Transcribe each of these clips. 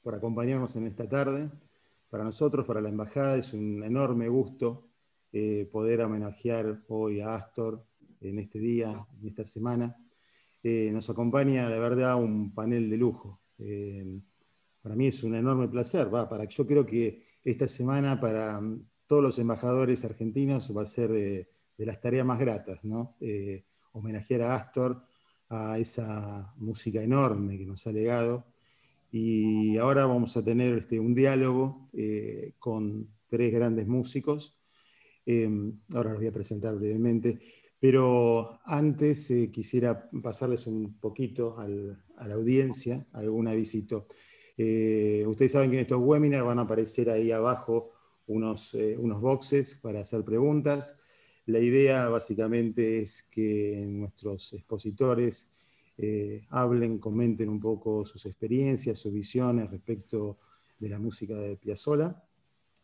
por acompañarnos en esta tarde. Para nosotros, para la Embajada, es un enorme gusto poder homenajear hoy a Astor en este día, en esta semana. Nos acompaña, la verdad, un panel de lujo. Para mí es un enorme placer. Yo creo que esta semana para todos los embajadores argentinos va a ser de las tareas más gratas, ¿no? Homenajear a Astor, a esa música enorme que nos ha legado. Y ahora vamos a tener un diálogo con tres grandes músicos. Ahora los voy a presentar brevemente, pero antes quisiera pasarles un poquito a la audiencia, algún avisito. Ustedes saben que en estos webinars van a aparecer ahí abajo unos boxes para hacer preguntas. La idea básicamente es que nuestros expositores hablen, comenten un poco sus experiencias, sus visiones respecto de la música de Piazzolla.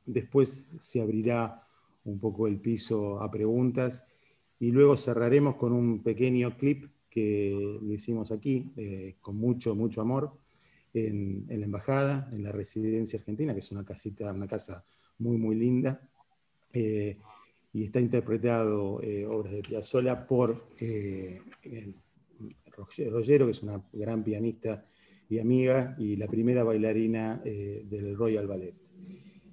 Después se abrirá un poco el piso a preguntas y luego cerraremos con un pequeño clip que lo hicimos aquí con mucho amor en la embajada, en la residencia argentina, que es una casa muy linda, y está interpretado obras de Piazzolla por Roggero, que es una gran pianista y amiga, y la primera bailarina del Royal Ballet.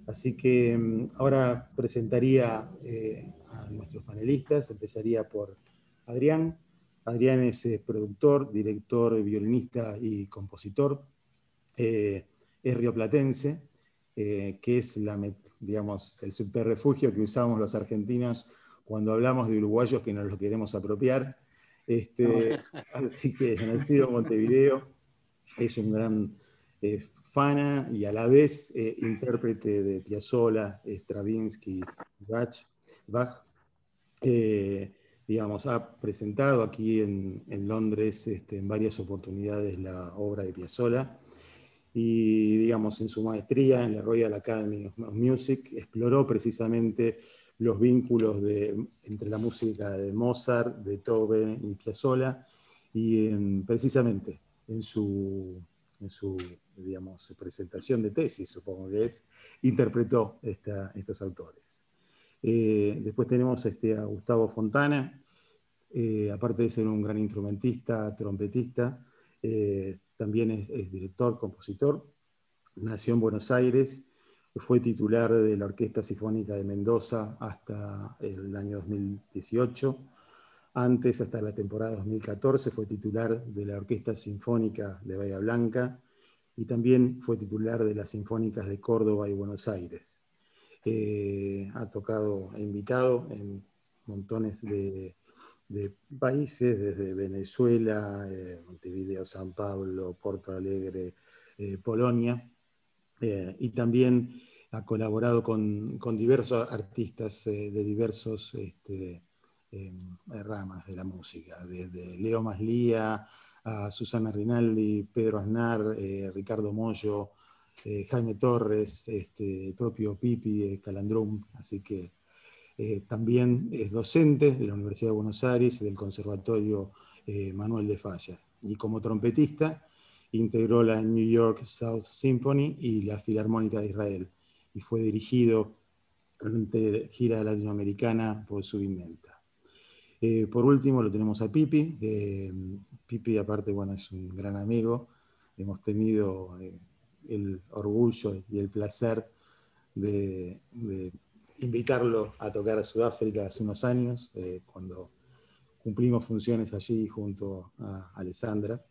Así que ahora presentaría a nuestros panelistas. Empezaría por Adrián. Adrián es productor, director, violinista y compositor. Es rioplatense, que es digamos, el subterrefugio que usamos los argentinos cuando hablamos de uruguayos que nos lo queremos apropiar. Así que nacido en Montevideo, es un gran fana y a la vez intérprete de Piazzolla, Stravinsky, Bach. Digamos, ha presentado aquí en Londres en varias oportunidades la obra de Piazzolla y, digamos, en su maestría en la Royal Academy of Music exploró precisamente los vínculos entre la música de Mozart, Beethoven y Piazzolla, y precisamente en su digamos, presentación de tesis, supongo que es, interpretó estos autores. Después tenemos a Gustavo Fontana, aparte de ser un gran instrumentista, trompetista, también es director, compositor. Nació en Buenos Aires, fue titular de la Orquesta Sinfónica de Mendoza hasta el año 2018. Antes, hasta la temporada 2014, fue titular de la Orquesta Sinfónica de Bahía Blanca y también fue titular de las Sinfónicas de Córdoba y Buenos Aires. Ha tocado e invitado en montones de países, desde Venezuela, Montevideo, San Pablo, Porto Alegre, Polonia, y también ha colaborado con diversos artistas de diversos ramas de la música, desde Leo Maslía a Susana Rinaldi, Pedro Aznar, Ricardo Mollo, Jaime Torres, el propio Pipi Calandrum. Así que también es docente de la Universidad de Buenos Aires y del Conservatorio Manuel de Falla. Y como trompetista integró la New York South Symphony y la Filarmónica de Israel, y fue dirigido durante gira latinoamericana por Subinventa. Por último lo tenemos a Pipi. Pipi, aparte, bueno, es un gran amigo. Hemos tenido el orgullo y el placer de invitarlo a tocar a Sudáfrica hace unos años, cuando cumplimos funciones allí junto a Alessandra.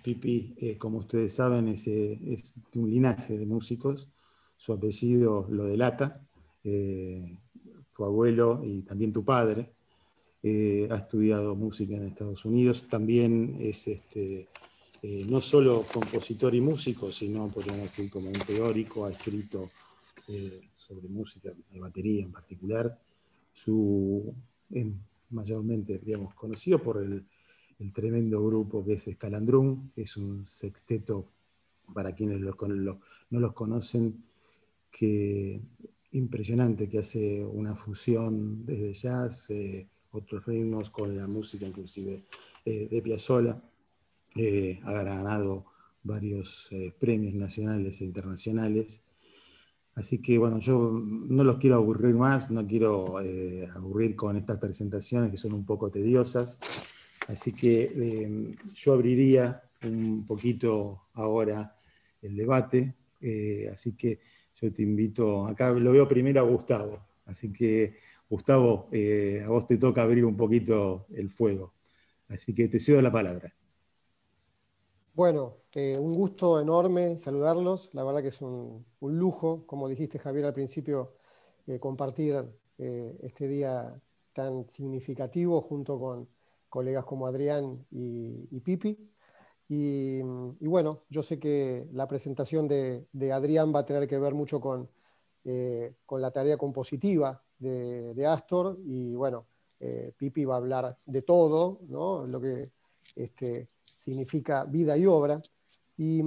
Pipi, como ustedes saben, es de un linaje de músicos. Su apellido lo delata. Tu abuelo y también tu padre ha estudiado música en Estados Unidos. También es no solo compositor y músico, sino, podríamos decir, como un teórico. Ha escrito sobre música de batería en particular. Es mayormente, digamos, conocido por el tremendo grupo que es Escalandrum, que es un sexteto, para quienes no los conocen, que impresionante, que hace una fusión desde jazz, otros ritmos, con la música inclusive de Piazzolla. Ha ganado varios premios nacionales e internacionales. Así que bueno, yo no los quiero aburrir más, no quiero aburrir con estas presentaciones que son un poco tediosas. Así que yo abriría un poquito ahora el debate. Así que yo te invito, acá lo veo primero a Gustavo. Así que Gustavo, a vos te toca abrir un poquito el fuego. Así que te cedo la palabra. Bueno, un gusto enorme saludarlos. La verdad que es un lujo, como dijiste Javier al principio, compartir este día tan significativo junto con colegas como Adrián y Pipi. Y bueno, yo sé que la presentación de Adrián va a tener que ver mucho con la tarea compositiva de Astor. Y bueno, Pipi va a hablar de todo, ¿no? Lo que significa vida y obra. Y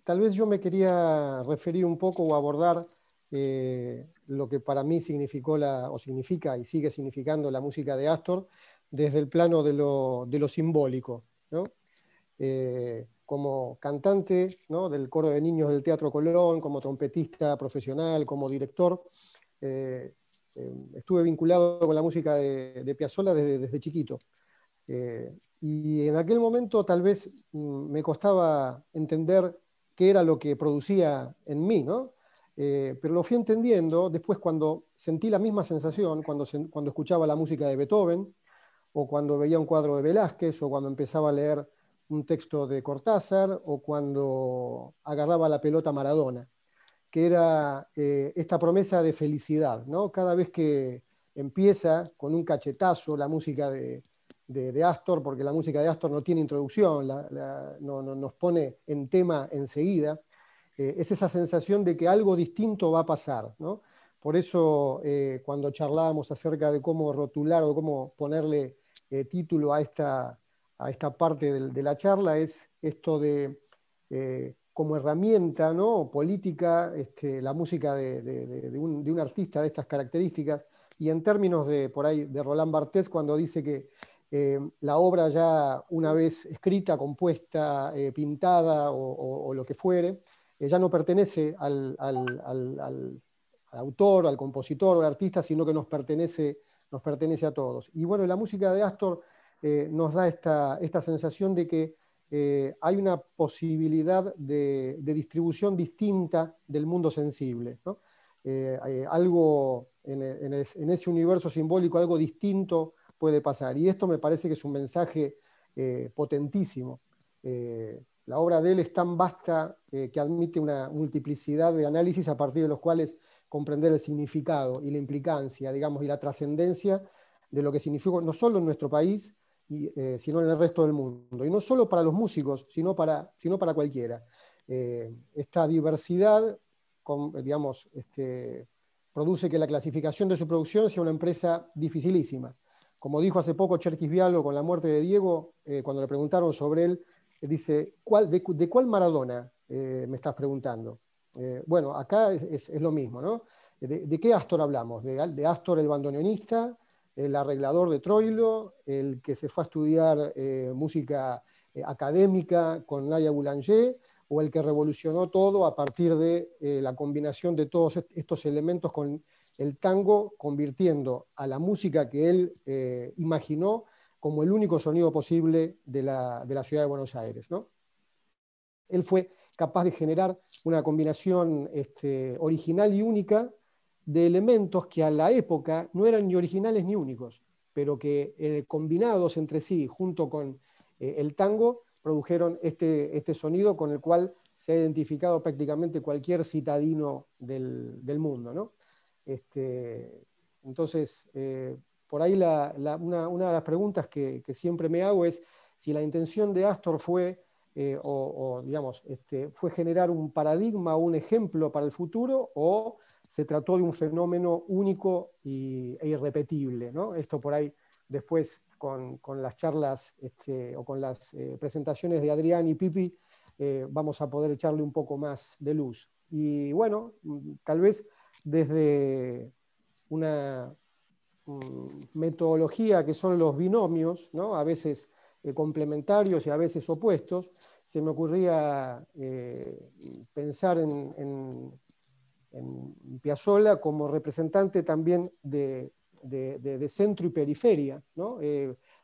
tal vez yo me quería referir un poco o abordar lo que para mí significó o significa y sigue significando la música de Astor desde el plano de lo simbólico, ¿no? Como cantante, ¿no?, del coro de niños del Teatro Colón, como trompetista profesional, como director. eh, Estuve vinculado con la música de Piazzolla desde chiquito. Y en aquel momento tal vez me costaba entender qué era lo que producía en mí, ¿no? Pero lo fui entendiendo después cuando sentí la misma sensación, cuando escuchaba la música de Beethoven, o cuando veía un cuadro de Velázquez, o cuando empezaba a leer un texto de Cortázar, o cuando agarraba la pelota Maradona, que era esta promesa de felicidad, ¿no? Cada vez que empieza con un cachetazo la música de Astor, porque la música de Astor no tiene introducción, no, nos pone en tema enseguida, es esa sensación de que algo distinto va a pasar, ¿no? Por eso, cuando charlábamos acerca de cómo rotular o cómo ponerle título a esta parte de la charla, es esto de como herramienta, ¿no?, política, la música de un artista de estas características, y en términos por ahí, de Roland Barthes, cuando dice que la obra ya una vez escrita, compuesta, pintada o lo que fuere, ya no pertenece al autor, al compositor o al artista, sino que nos pertenece a todos. Y bueno, la música de Astor nos da esta sensación de que hay una posibilidad de distribución distinta del mundo sensible, ¿no? Algo en ese universo simbólico, algo distinto puede pasar. Y esto me parece que es un mensaje potentísimo. La obra de él es tan vasta que admite una multiplicidad de análisis a partir de los cuales comprender el significado y la implicancia, digamos, y la trascendencia de lo que significó no solo en nuestro país, sino en el resto del mundo. Y no solo para los músicos, sino para cualquiera. Esta diversidad, digamos, produce que la clasificación de su producción sea una empresa dificilísima. Como dijo hace poco Cherkis Vialo con la muerte de Diego, cuando le preguntaron sobre él, dice, ¿de cuál Maradona me estás preguntando? Bueno, acá es lo mismo, ¿no? ¿De qué Astor hablamos? ¿De Astor el bandoneonista, el arreglador de Troilo, el que se fue a estudiar música académica con Nadia Boulanger, o el que revolucionó todo a partir de la combinación de todos estos elementos con el tango, convirtiendo a la música que él imaginó como el único sonido posible de la ciudad de Buenos Aires, ¿no? Él fue capaz de generar una combinación original y única de elementos que a la época no eran ni originales ni únicos, pero que combinados entre sí, junto con el tango, produjeron este sonido con el cual se ha identificado prácticamente cualquier citadino del mundo, ¿no? Entonces, por ahí una de las preguntas que siempre me hago es si la intención de Astor fue digamos, fue generar un paradigma o un ejemplo para el futuro, o se trató de un fenómeno único e irrepetible, ¿no? Esto por ahí después con las charlas o con las presentaciones de Adrián y Pipi vamos a poder echarle un poco más de luz. Y bueno, tal vez desde una metodología que son los binomios, ¿no?, a veces complementarios y a veces opuestos, se me ocurría pensar en Piazzolla como representante también de centro y periferia, ¿no?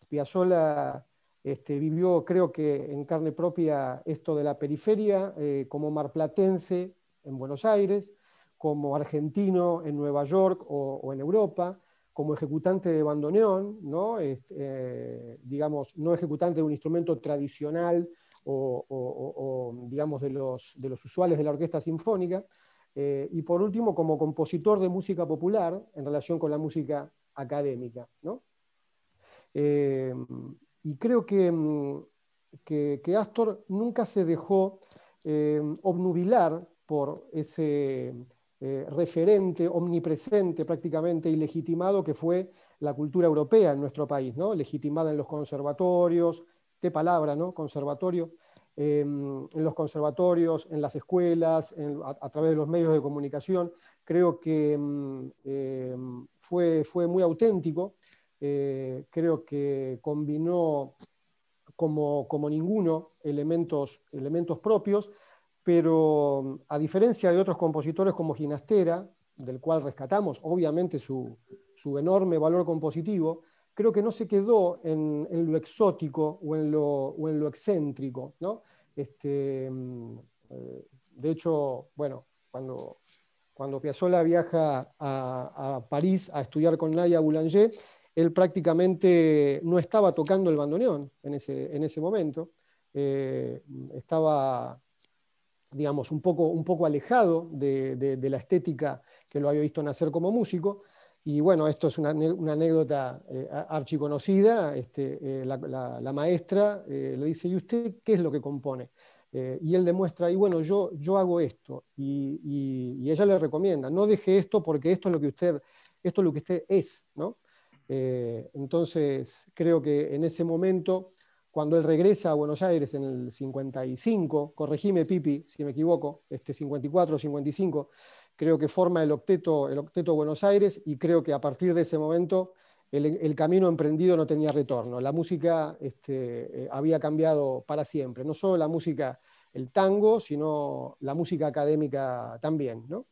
Piazzolla vivió, creo que en carne propia, esto de la periferia, como marplatense en Buenos Aires, como argentino en Nueva York o en Europa, como ejecutante de bandoneón, ¿no? Digamos, no ejecutante de un instrumento tradicional digamos, de los usuales de la orquesta sinfónica, y por último, como compositor de música popular en relación con la música académica, ¿no? Y creo que Astor nunca se dejó obnubilar por ese referente omnipresente, prácticamente ilegitimado, que fue la cultura europea en nuestro país, ¿no? Legitimada en los conservatorios, qué palabra, ¿no? Conservatorio. En los conservatorios, en las escuelas, a través de los medios de comunicación. Creo que fue muy auténtico. Creo que combinó como ninguno elementos propios, pero a diferencia de otros compositores como Ginastera, del cual rescatamos obviamente su enorme valor compositivo, creo que no se quedó en lo exótico o en lo excéntrico, ¿no? De hecho, bueno, cuando Piazzolla viaja a París a estudiar con Nadia Boulanger, él prácticamente no estaba tocando el bandoneón en ese momento. Estaba, digamos, un poco alejado de la estética que lo había visto nacer como músico. Y bueno, esto es una anécdota archiconocida. La maestra le dice: ¿y usted qué es lo que compone? Y él demuestra, y bueno, yo hago esto. Y ella le recomienda: no deje esto porque esto es lo que usted es, ¿no? Entonces, creo que en ese momento, cuando él regresa a Buenos Aires en el 55, corregime Pipi si me equivoco, 54 o 55, creo que forma el octeto Buenos Aires, y creo que a partir de ese momento el camino emprendido no tenía retorno. La música había cambiado para siempre, no solo la música, el tango, sino la música académica también, ¿no?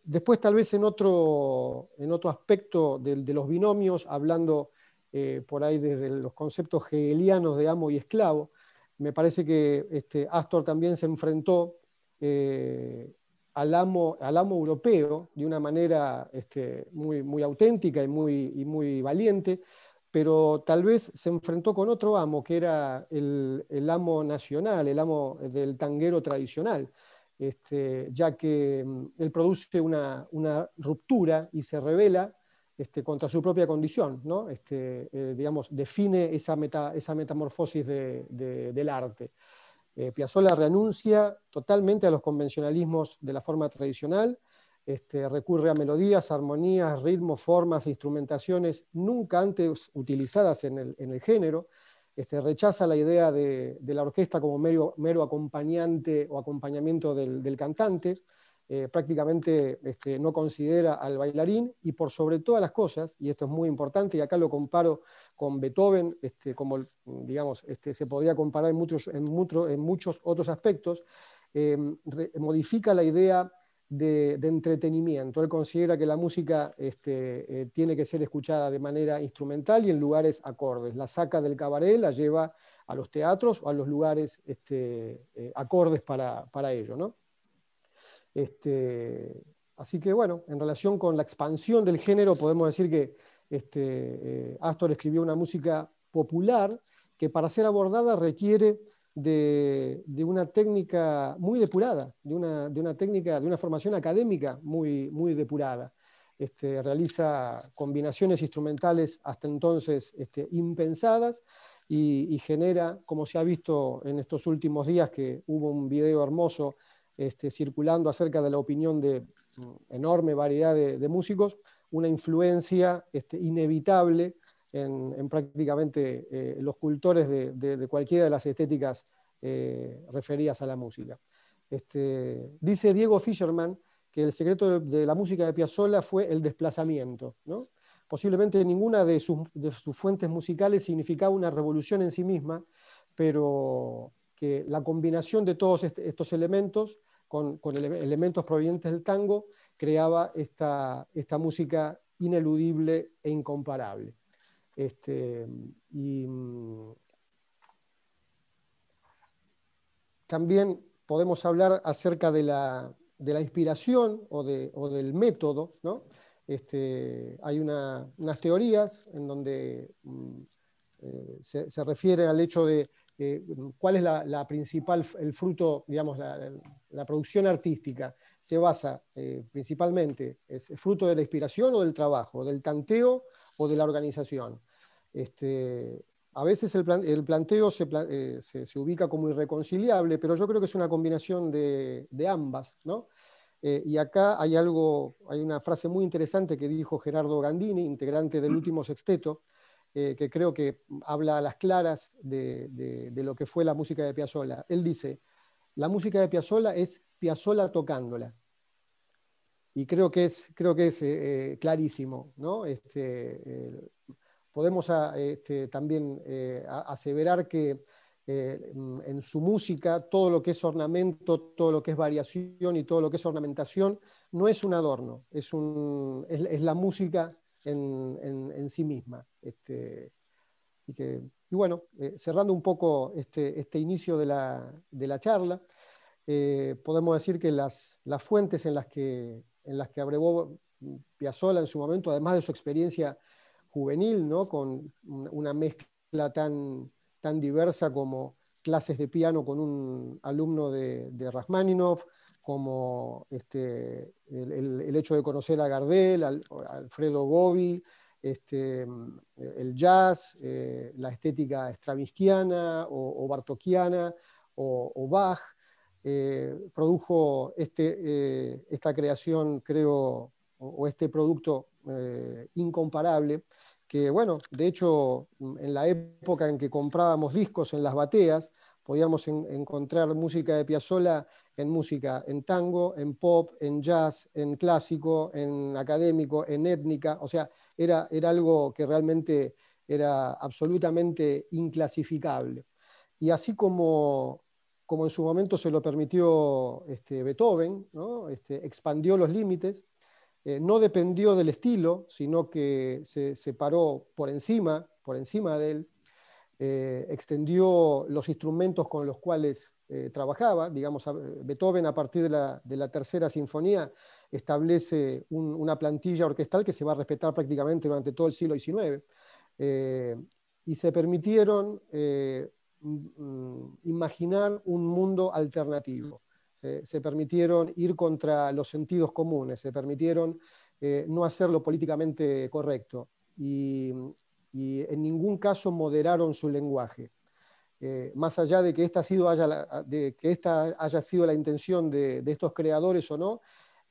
Después, tal vez en otro aspecto de los binomios, hablando por ahí desde los conceptos hegelianos de amo y esclavo, me parece que Astor también se enfrentó al amo europeo de una manera muy auténtica y muy valiente, pero tal vez se enfrentó con otro amo, que era el amo nacional, el amo del tanguero tradicional. Ya que él produce una ruptura y se revela contra su propia condición, ¿no? Digamos, define esa metamorfosis del arte. Piazzolla renuncia totalmente a los convencionalismos de la forma tradicional, recurre a melodías, armonías, ritmos, formas e instrumentaciones nunca antes utilizadas en el género. Rechaza la idea de la orquesta como mero acompañante o acompañamiento del cantante. Prácticamente no considera al bailarín, y por sobre todas las cosas, y esto es muy importante, y acá lo comparo con Beethoven, como digamos, se podría comparar en muchos otros aspectos, modifica la idea de entretenimiento. Él considera que la música tiene que ser escuchada de manera instrumental y en lugares acordes. La saca del cabaret, la lleva a los teatros o a los lugares acordes para ello, ¿no? Así que bueno, en relación con la expansión del género, podemos decir que Astor escribió una música popular que, para ser abordada, requiere de una técnica muy depurada, de una formación académica muy depurada. Realiza combinaciones instrumentales hasta entonces impensadas, y genera, como se ha visto en estos últimos días, que hubo un video hermoso circulando acerca de la opinión de enorme variedad de músicos, una influencia inevitable en prácticamente los cultores de cualquiera de las estéticas referidas a la música. Dice Diego Fischerman que el secreto de la música de Piazzolla fue el desplazamiento, ¿no? Posiblemente ninguna de sus fuentes musicales significaba una revolución en sí misma, pero que la combinación de todos estos elementos con elementos provenientes del tango creaba esta música ineludible e incomparable. Y también podemos hablar acerca de la inspiración o del método, ¿no? Hay unas teorías en donde se refiere al hecho de cuál es la principal, el fruto, digamos, la producción artística. Se basa principalmente, es fruto de la inspiración o del trabajo, del tanteo o de la organización. A veces el planteo se ubica como irreconciliable, pero yo creo que es una combinación de ambas, ¿no? Y acá hay una frase muy interesante que dijo Gerardo Gandini, integrante del último sexteto, que creo que habla a las claras de lo que fue la música de Piazzolla. Él dice, la música de Piazzolla es Piazzolla tocándola. Y creo que es clarísimo, ¿no? Podemos también aseverar que en su música todo lo que es ornamento, todo lo que es variación y todo lo que es ornamentación no es un adorno, es la música en sí misma. Y bueno, cerrando un poco este inicio de la charla, podemos decir que las fuentes en las que abrevó Piazzolla en su momento, además de su experiencia juvenil, ¿no? Con una mezcla tan diversa como clases de piano con un alumno de Rachmaninoff, como el hecho de conocer a Gardel, Alfredo Gobi, el jazz, la estética stravinskiana o bartokiana o Bach, produjo esta creación, creo, o este producto incomparable, que bueno, de hecho, en la época en que comprábamos discos en las bateas, podíamos encontrar música de Piazzolla en tango, en pop, en jazz, en clásico, en académico, en étnica, o sea, era algo que realmente era absolutamente inclasificable. Y así como en su momento se lo permitió Beethoven, ¿no? Expandió los límites, no dependió del estilo, sino que se paró por encima de él, extendió los instrumentos con los cuales trabajaba. Digamos, Beethoven, a partir de la tercera sinfonía, establece una plantilla orquestal que se va a respetar prácticamente durante todo el siglo XIX. Y se permitieron imaginar un mundo alternativo. Se permitieron ir contra los sentidos comunes, se permitieron no hacerlo políticamente correcto y en ningún caso moderaron su lenguaje. Más allá de que esta haya sido la intención de estos creadores o no,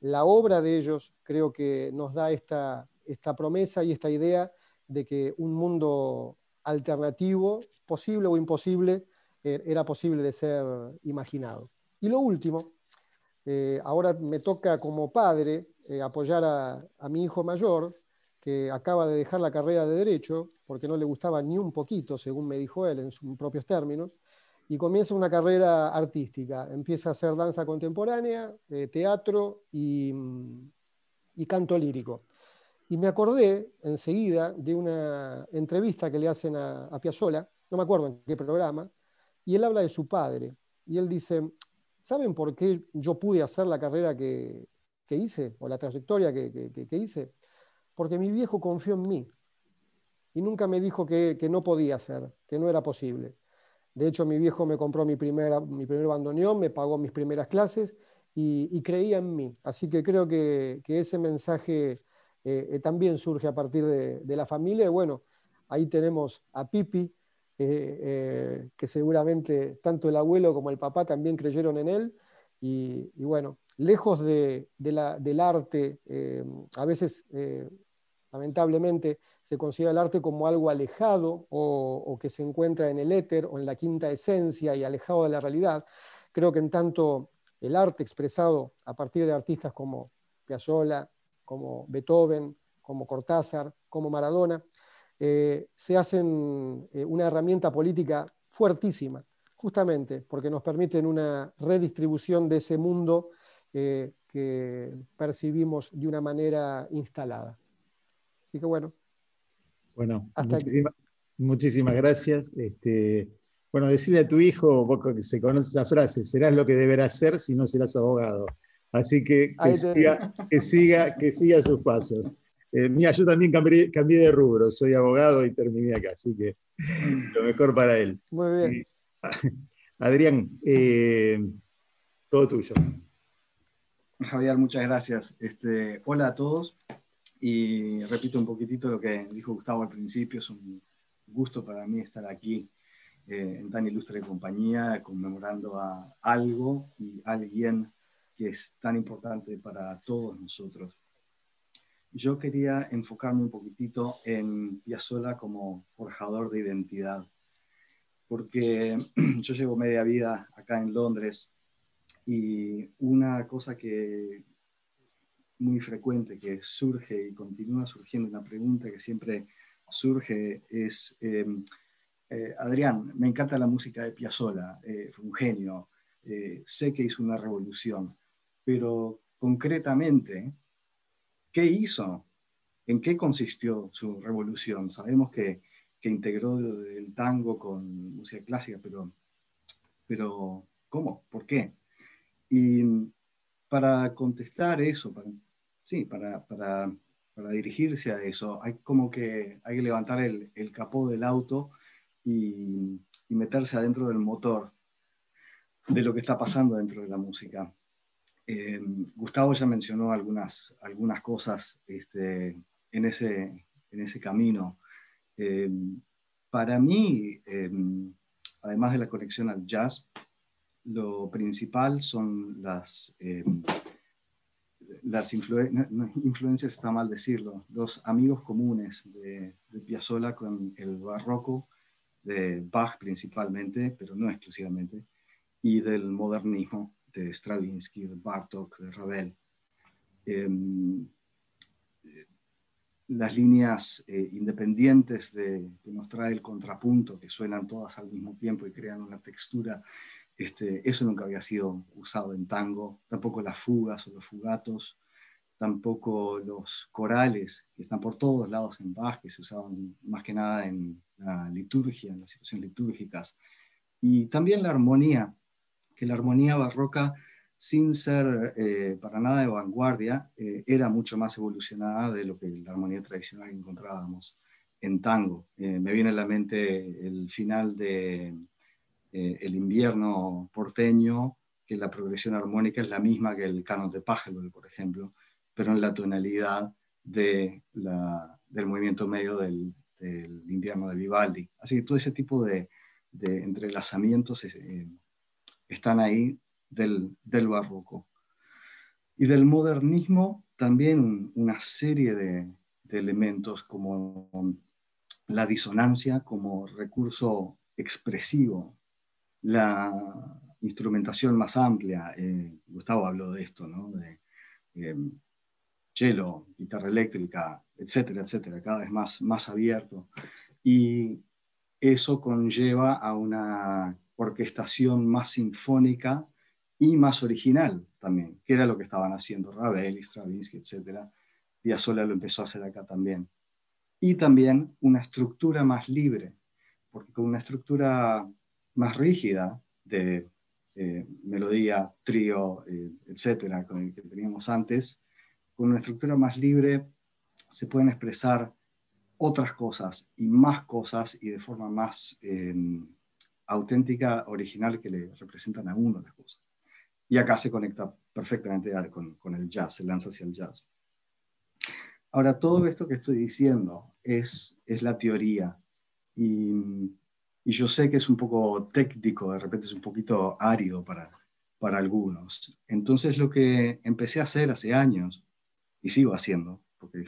la obra de ellos creo que nos da esta promesa y esta idea de que un mundo alternativo, posible o imposible, era posible de ser imaginado. Y lo último, ahora me toca como padre apoyar a mi hijo mayor, que acaba de dejar la carrera de Derecho, porque no le gustaba ni un poquito, según me dijo él, en sus propios términos, y comienza una carrera artística. Empieza a hacer danza contemporánea, teatro y canto lírico. Y me acordé enseguida de una entrevista que le hacen a Piazzolla, no me acuerdo en qué programa, y él habla de su padre. Y él dice, ¿saben por qué yo pude hacer la carrera que hice, o la trayectoria que hice? Porque mi viejo confió en mí y nunca me dijo que no podía hacer, que no era posible. De hecho, mi viejo me compró mi primer bandoneón, me pagó mis primeras clases y creía en mí. Así que creo que ese mensaje también surge a partir de la familia. Y bueno, ahí tenemos a Pipi, que seguramente tanto el abuelo como el papá también creyeron en él. Y bueno, lejos del arte, a veces lamentablemente se considera el arte como algo alejado o que se encuentra en el éter o en la quinta esencia y alejado de la realidad. Creo que en tanto el arte expresado a partir de artistas como Piazzolla, como Beethoven, como Cortázar, como Maradona, se hacen una herramienta política fuertísima, justamente porque nos permiten una redistribución de ese mundo que percibimos de una manera instalada. Así que bueno, Bueno, hasta aquí. muchísimas gracias. Bueno, decirle a tu hijo, vos que se conoce esa frase, serás lo que deberás ser si no serás abogado. Así que Ahí tenés. que siga sus pasos. Mira, yo también cambié de rubro, soy abogado y terminé acá, así que lo mejor para él. Muy bien. Eh, Adrián, todo tuyo. Javier, muchas gracias. Hola a todos y repito un poquitito lo que dijo Gustavo al principio. Es un gusto para mí estar aquí en tan ilustre compañía, conmemorando a algo y alguien que es tan importante para todos nosotros. Yo quería enfocarme un poquitito en Piazzolla como forjador de identidad, porque yo llevo media vida acá en Londres y una cosa que muy frecuente que surge y continúa surgiendo, una pregunta que siempre surge es, Adrián, me encanta la música de Piazzolla, fue un genio, sé que hizo una revolución, pero concretamente, ¿qué hizo? ¿En qué consistió su revolución? Sabemos que integró el tango con música clásica, pero ¿cómo? ¿Por qué? Y para contestar eso, sí, para dirigirse a eso, hay como que hay que levantar el capó del auto y meterse adentro del motor de lo que está pasando dentro de la música. Gustavo ya mencionó algunas cosas en ese camino. Eh, para mí, además de la conexión al jazz, lo principal son influencias, está mal decirlo, los amigos comunes de Piazzolla con el barroco, de Bach principalmente, pero no exclusivamente, y del modernismo de Stravinsky, de Bartók, de Ravel. Las líneas independientes que nos trae el contrapunto, que suenan todas al mismo tiempo y crean una textura, eso nunca había sido usado en tango, tampoco las fugas o los fugatos, tampoco los corales, que están por todos lados en Bach, que se usaban más que nada en la liturgia, en las situaciones litúrgicas, y también la armonía, que la armonía barroca, sin ser para nada de vanguardia, era mucho más evolucionada de lo que la armonía tradicional que encontrábamos en tango. Me viene a la mente el final de El invierno porteño, que la progresión armónica es la misma que el canon de Pachelbel, por ejemplo, pero en la tonalidad del movimiento medio del invierno de Vivaldi. Así que todo ese tipo de entrelazamientos están ahí del barroco. Y del modernismo también una serie de elementos como la disonancia como recurso expresivo, la instrumentación más amplia, Gustavo habló de esto, ¿no? De cello, guitarra eléctrica, etcétera, etcétera, cada vez más abierto. Y eso conlleva a una orquestación más sinfónica y más original también, que era lo que estaban haciendo Ravel, Stravinsky, etcétera. Piazzolla lo empezó a hacer acá también. Y también una estructura más libre, porque con una estructura más rígida de melodía, trío, etcétera, con el que teníamos antes, con una estructura más libre se pueden expresar otras cosas y de forma más auténtica, original, que le representan a uno las cosas. Y acá se conecta perfectamente con el jazz, se lanza hacia el jazz. Ahora, todo esto que estoy diciendo es la teoría. Y yo sé que es un poco técnico, de repente es un poquito árido para algunos. Entonces lo que empecé a hacer hace años, y sigo haciendo, porque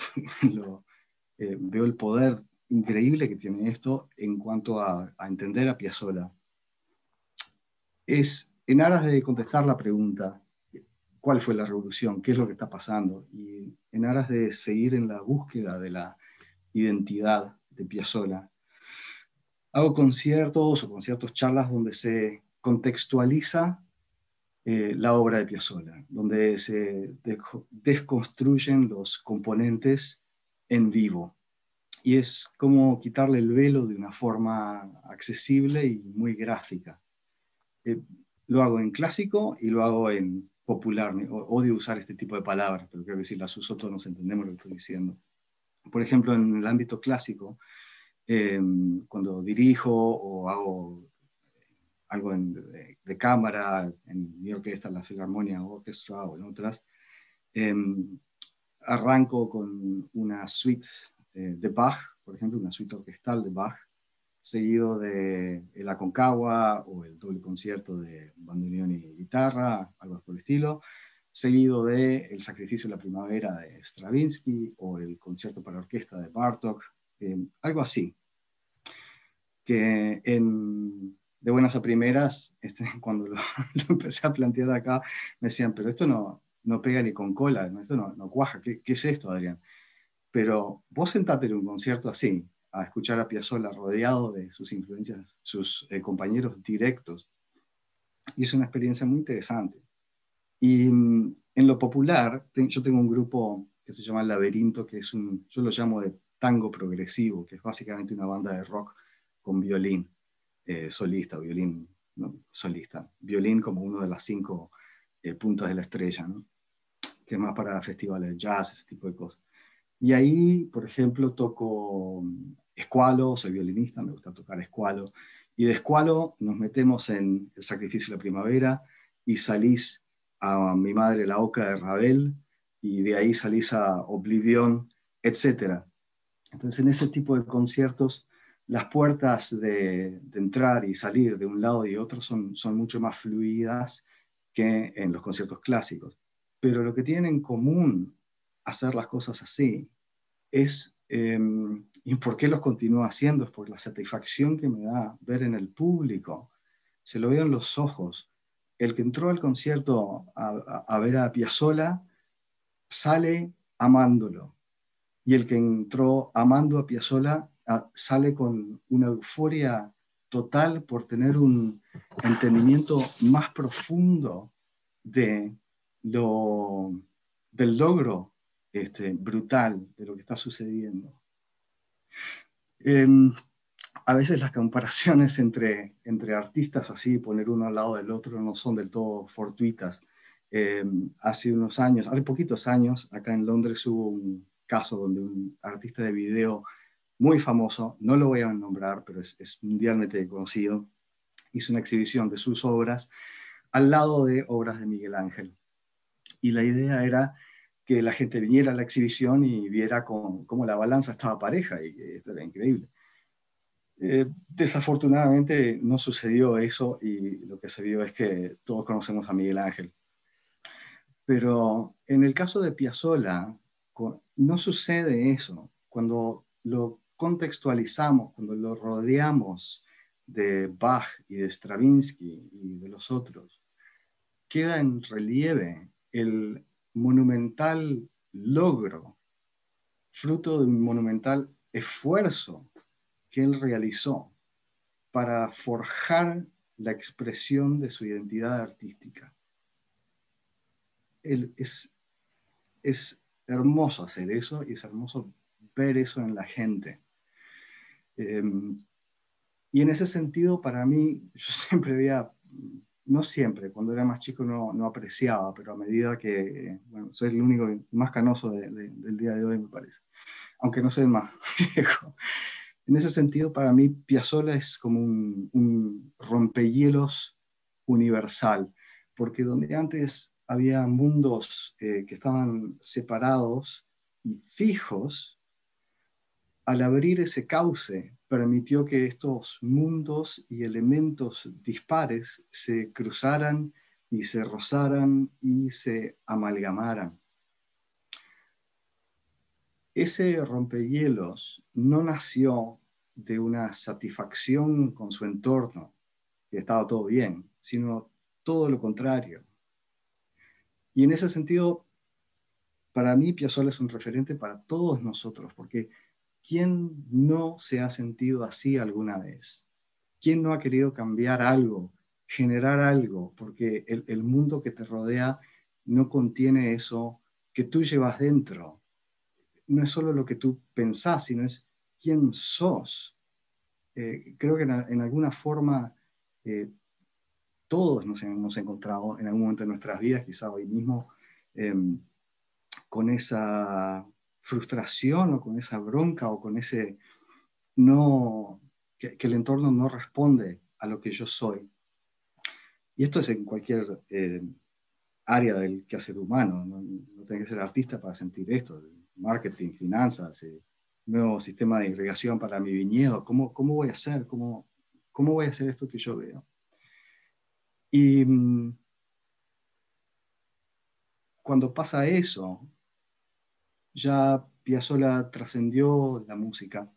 veo el poder increíble que tiene esto en cuanto a entender a Piazzolla, es en aras de contestar la pregunta, ¿cuál fue la revolución? ¿Qué es lo que está pasando? Y en aras de seguir en la búsqueda de la identidad de Piazzolla, hago conciertos o conciertos charlas donde se contextualiza la obra de Piazzolla, donde se desconstruyen los componentes en vivo. Y es como quitarle el velo de una forma accesible y muy gráfica. Lo hago en clásico y lo hago en popular. Odio usar este tipo de palabras, pero creo que si las uso todos nos entendemos lo que estoy diciendo. Por ejemplo, en el ámbito clásico, cuando dirijo o hago algo de cámara, en mi orquesta, en la Filarmonia Orchestra o en otras, arranco con una suite de Bach, por ejemplo, una suite orquestal de Bach, seguido de el Aconcagua o el doble concierto de bandoneón y guitarra, algo por el estilo, seguido de El Sacrificio de la Primavera de Stravinsky o el concierto para orquesta de Bartók, algo así. Que de buenas a primeras, cuando lo empecé a plantear acá, me decían, pero esto no pega ni con cola, esto no cuaja, ¿qué es esto, Adrián? Pero vos sentate en un concierto así, a escuchar a Piazzolla rodeado de sus influencias, sus compañeros directos, y es una experiencia muy interesante. Y en lo popular, yo tengo un grupo que se llama Laberinto, que yo lo llamo de tango progresivo, que es básicamente una banda de rock con violín solista, violín ¿no? Solista, violín como uno de las 5 puntas de la estrella, ¿no? Que es más para festivales de jazz, ese tipo de cosas. Y ahí, por ejemplo, toco escualo, soy violinista, me gusta tocar escualo, y de escualo nos metemos en El Sacrificio de la Primavera y salís a Mi Madre la Oca de Ravel, y de ahí salís a Oblivion, etc. Entonces, en ese tipo de conciertos, las puertas de entrar y salir de un lado y otro son mucho más fluidas que en los conciertos clásicos. Pero lo que tienen en común hacer las cosas así es, y por qué los continúo haciendo, es por la satisfacción que me da ver en el público. Se lo veo en los ojos. El que entró al concierto a ver a Piazzolla sale amándolo. Y el que entró amando a Piazzolla sale con una euforia total por tener un entendimiento más profundo de del logro brutal de lo que está sucediendo. A veces las comparaciones entre artistas así, poner uno al lado del otro, no son del todo fortuitas. Hace poquitos años, acá en Londres hubo un caso donde un artista de video muy famoso, no lo voy a nombrar, pero es mundialmente conocido, hizo una exhibición de sus obras al lado de obras de Miguel Ángel. Y la idea era que la gente viniera a la exhibición y viera cómo la balanza estaba pareja, y esto era increíble. Desafortunadamente no sucedió eso, y lo que se vio es que todos conocemos a Miguel Ángel. Pero en el caso de Piazzolla no sucede eso. Cuando lo contextualizamos, cuando lo rodeamos de Bach y de Stravinsky y de los otros, queda en relieve el monumental logro, fruto de un monumental esfuerzo que él realizó para forjar la expresión de su identidad artística. Es hermoso hacer eso, y es hermoso ver eso en la gente. Y en ese sentido, para mí, yo siempre veía, no siempre, cuando era más chico no apreciaba, pero a medida que, bueno, soy el único más canoso del día de hoy, me parece, aunque no soy el más viejo. En ese sentido, para mí, Piazzolla es como un rompehielos universal, porque donde antes había mundos que estaban separados y fijos, al abrir ese cauce, permitió que estos mundos y elementos dispares se cruzaran y se rozaran y se amalgamaran. Ese rompehielos no nació de una satisfacción con su entorno, que estaba todo bien, sino todo lo contrario. Y en ese sentido, para mí, Piazzolla es un referente para todos nosotros, porque ¿quién no se ha sentido así alguna vez? ¿Quién no ha querido cambiar algo, generar algo? Porque el mundo que te rodea no contiene eso que tú llevas dentro. No es solo lo que tú pensás, sino es quién sos. Creo que en alguna forma todos nos hemos encontrado en algún momento de nuestras vidas, quizá hoy mismo, con esa frustración o con esa bronca o con ese no, que el entorno no responde a lo que yo soy. Y esto es en cualquier área del quehacer humano, no tenés que ser artista para sentir esto, marketing, finanzas, nuevo sistema de irrigación para mi viñedo, ¿cómo voy a hacer? ¿Cómo voy a hacer esto que yo veo? Y cuando pasa eso, ya Piazzolla trascendió la música.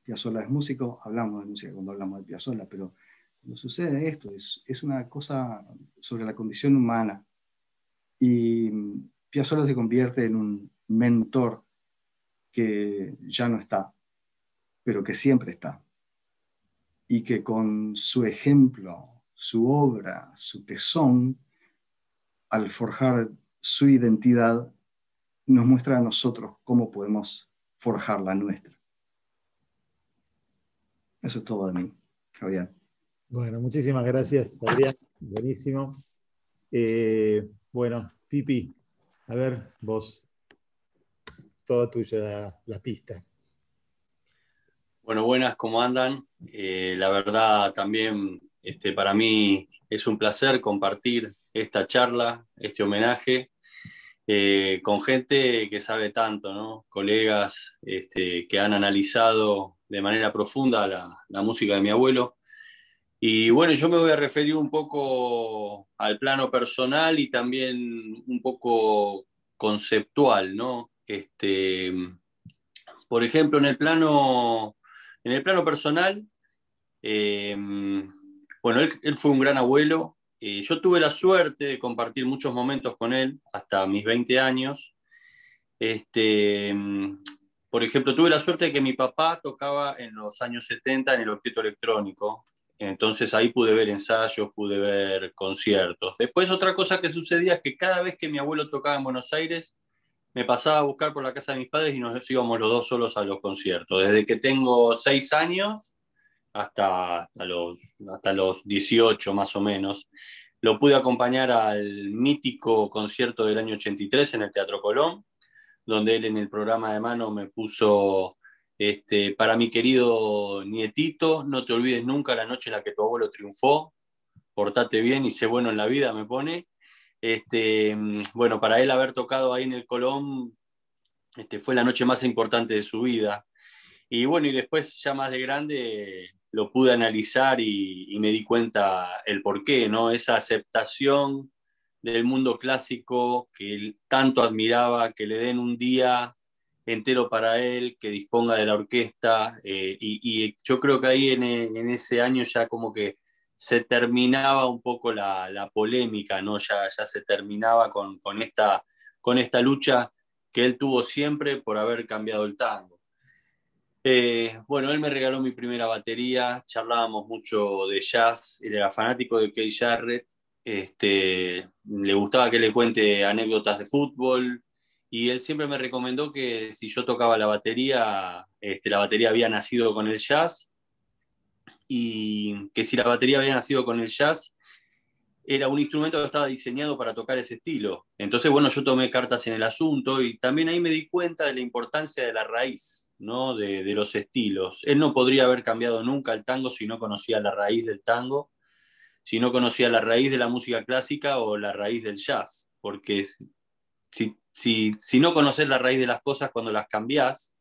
Piazzolla es músico, hablamos de música cuando hablamos de Piazzolla, pero cuando sucede esto, es una cosa sobre la condición humana. Y Piazzolla se convierte en un mentor que ya no está, pero que siempre está. Y que con su ejemplo, su obra, su tesón, al forjar su identidad, nos muestra a nosotros cómo podemos forjar la nuestra. Eso es todo de mí, Javier. Bueno, muchísimas gracias, Adrián. Buenísimo. Bueno, Pipi, a ver, vos, toda tuya la pista. Bueno, buenas, ¿cómo andan? La verdad también para mí es un placer compartir esta charla, este homenaje, con gente que sabe tanto, ¿no? Colegas que han analizado de manera profunda la música de mi abuelo. Y bueno, yo me voy a referir un poco al plano personal y también un poco conceptual, ¿no? Por ejemplo, en el plano personal, bueno, él fue un gran abuelo. Yo tuve la suerte de compartir muchos momentos con él hasta mis 20 años. Por ejemplo, tuve la suerte de que mi papá tocaba en los años 70 en el octeto electrónico. Entonces ahí pude ver ensayos, pude ver conciertos. Después otra cosa que sucedía es que cada vez que mi abuelo tocaba en Buenos Aires, me pasaba a buscar por la casa de mis padres y nos íbamos los dos solos a los conciertos. Desde que tengo 6 años hasta los 18 más o menos. Lo pude acompañar al mítico concierto del año 83 en el Teatro Colón, donde él en el programa de mano me puso para mi querido nietito, no te olvides nunca la noche en la que tu abuelo triunfó, portate bien y sé bueno en la vida, me pone. Bueno, para él haber tocado ahí en el Colón fue la noche más importante de su vida. Y bueno, y después ya más de grande lo pude analizar y me di cuenta el porqué, ¿no? Esa aceptación del mundo clásico que él tanto admiraba, que le den un día entero para él, que disponga de la orquesta, y yo creo que ahí en ese año ya como que se terminaba un poco la polémica, ¿no? Ya se terminaba con esta lucha que él tuvo siempre por haber cambiado el tango. Bueno, él me regaló mi primera batería, charlábamos mucho de jazz, él era fanático de Keith Jarrett, le gustaba que le cuente anécdotas de fútbol, y él siempre me recomendó que si yo tocaba la batería había nacido con el jazz, y que si la batería había nacido con el jazz, era un instrumento que estaba diseñado para tocar ese estilo. Entonces, bueno, yo tomé cartas en el asunto y también ahí me di cuenta de la importancia de la raíz, ¿no? De los estilos. Él no podría haber cambiado nunca el tango si no conocía la raíz del tango, si no conocía la raíz de la música clásica o la raíz del jazz, porque si no conoces la raíz de las cosas cuando las cambiás,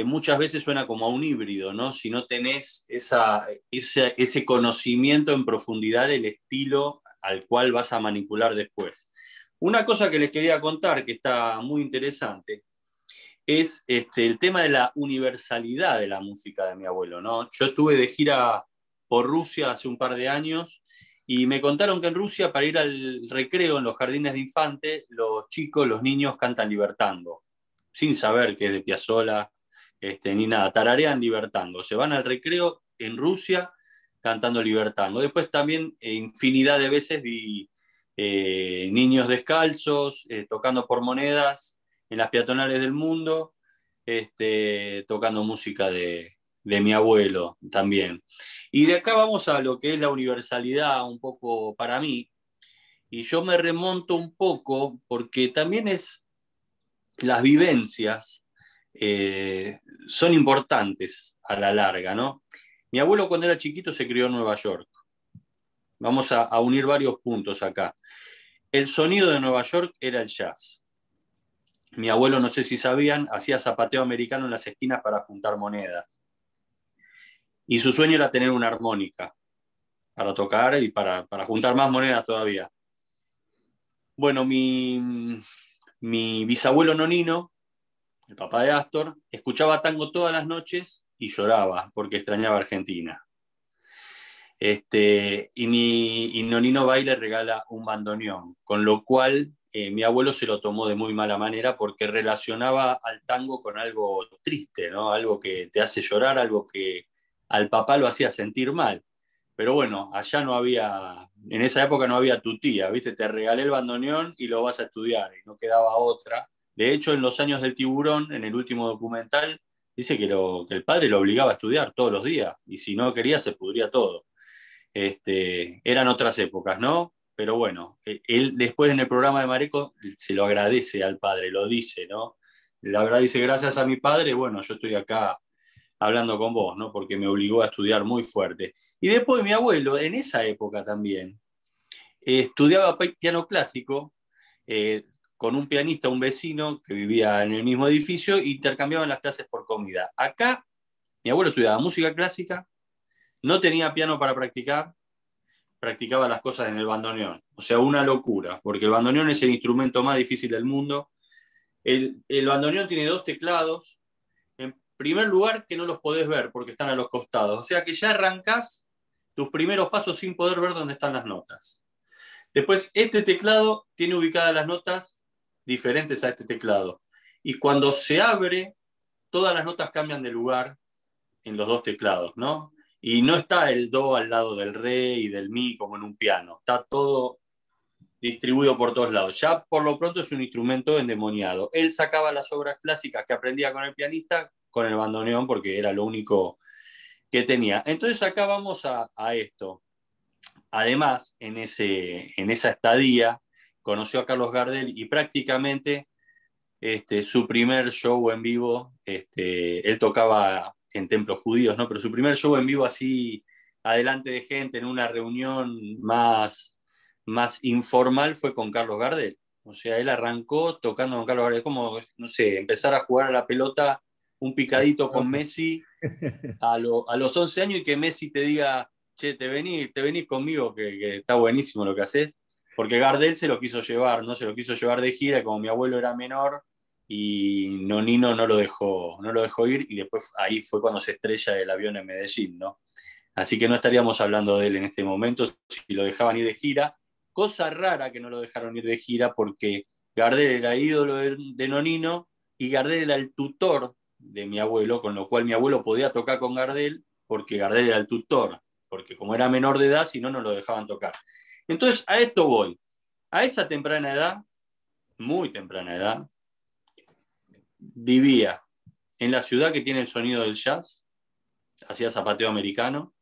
muchas veces suena como a un híbrido, ¿no? Si no tenés ese conocimiento en profundidad del estilo al cual vas a manipular después. Una cosa que les quería contar, que está muy interesante, es el tema de la universalidad de la música de mi abuelo, ¿no? Yo estuve de gira por Rusia hace un par de años y me contaron que en Rusia, para ir al recreo en los jardines de infantes, los chicos, los niños cantan libertango, sin saber que es de Piazzolla, ni nada, tararean libertango, se van al recreo en Rusia cantando libertango. Después también infinidad de veces vi niños descalzos tocando por monedas en las peatonales del mundo, tocando música de mi abuelo también. Y de acá vamos a lo que es la universalidad un poco para mí, y yo me remonto un poco porque también es las vivencias son importantes a la larga, ¿no? Mi abuelo cuando era chiquito se crió en Nueva York. Vamos a unir varios puntos acá. El sonido de Nueva York era el jazz. Mi abuelo, no sé si sabían, hacía zapateo americano en las esquinas para juntar monedas. Y su sueño era tener una armónica para tocar y para juntar más monedas todavía. Bueno, mi bisabuelo Nonino, el papá de Astor, escuchaba tango todas las noches y lloraba porque extrañaba Argentina. Y Nonino va y le regala un bandoneón, con lo cual mi abuelo se lo tomó de muy mala manera porque relacionaba al tango con algo triste, ¿no? Algo que te hace llorar, algo que al papá lo hacía sentir mal. Pero bueno, allá no había, en esa época no había tutía, ¿viste? Te regalé el bandoneón y lo vas a estudiar, y no quedaba otra. De hecho, en Los años del tiburón, en el último documental, dice que el padre lo obligaba a estudiar todos los días, y si no quería se pudría todo. Eran otras épocas, ¿no? Pero bueno, él después en el programa de Mareco se lo agradece al padre, lo dice, ¿no? La verdad dice, gracias a mi padre, bueno, yo estoy acá hablando con vos, ¿no? Porque me obligó a estudiar muy fuerte. Y después mi abuelo, en esa época también, estudiaba piano clásico con un pianista, un vecino que vivía en el mismo edificio, e intercambiaban las clases por comida. Acá, mi abuelo estudiaba música clásica, no tenía piano para practicar, practicaba las cosas en el bandoneón. O sea, una locura, porque el bandoneón es el instrumento más difícil del mundo. El bandoneón tiene 2 teclados. En primer lugar, que no los podés ver porque están a los costados. O sea que ya arrancás tus primeros pasos sin poder ver dónde están las notas. Después, este teclado tiene ubicadas las notas diferentes a este teclado. Y cuando se abre, todas las notas cambian de lugar en los 2 teclados, ¿no? Y no está el do al lado del re y del mi como en un piano. Está todo distribuido por todos lados. Ya por lo pronto es un instrumento endemoniado. Él sacaba las obras clásicas que aprendía con el pianista con el bandoneón porque era lo único que tenía. Entonces acá vamos a esto. Además, en esa estadía, conoció a Carlos Gardel y prácticamente su primer show en vivo, él tocaba en templos judíos, ¿no? Pero su primer show en vivo así, adelante de gente, en una reunión más informal, fue con Carlos Gardel. O sea, él arrancó tocando con Carlos Gardel, como, no sé, empezar a jugar a la pelota, un picadito con Messi a los 11 años y que Messi te diga, che, te venís conmigo, que está buenísimo lo que haces. Porque Gardel se lo quiso llevar, ¿no? Se lo quiso llevar de gira, y como mi abuelo era menor, y Nonino no lo dejó ir, y después ahí fue cuando se estrella el avión en Medellín, ¿no? Así que no estaríamos hablando de él en este momento si lo dejaban ir de gira. Cosa rara que no lo dejaron ir de gira porque Gardel era ídolo de Nonino y Gardel era el tutor de mi abuelo, con lo cual mi abuelo podía tocar con Gardel porque Gardel era el tutor, porque como era menor de edad, si no, no lo dejaban tocar. Entonces, a esto voy. A esa temprana edad, muy temprana edad, vivía en la ciudad que tiene el sonido del jazz, hacía zapateo americano.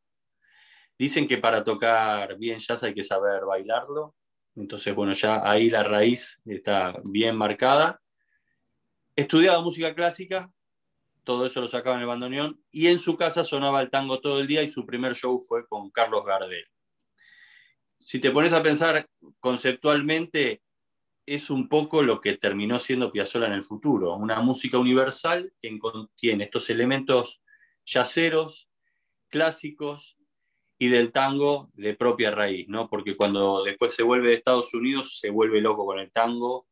Dicen que para tocar bien jazz hay que saber bailarlo. Entonces, bueno, ya ahí la raíz está bien marcada. Estudiaba música clásica, todo eso lo sacaba en el bandoneón, y en su casa sonaba el tango todo el día, y su primer show fue con Carlos Gardel. Si te pones a pensar conceptualmente, es un poco lo que terminó siendo Piazzolla en el futuro, una música universal que contiene estos elementos jazzeros, clásicos, y del tango de propia raíz, ¿no? Porque cuando después se vuelve de Estados Unidos, se vuelve loco con el tango,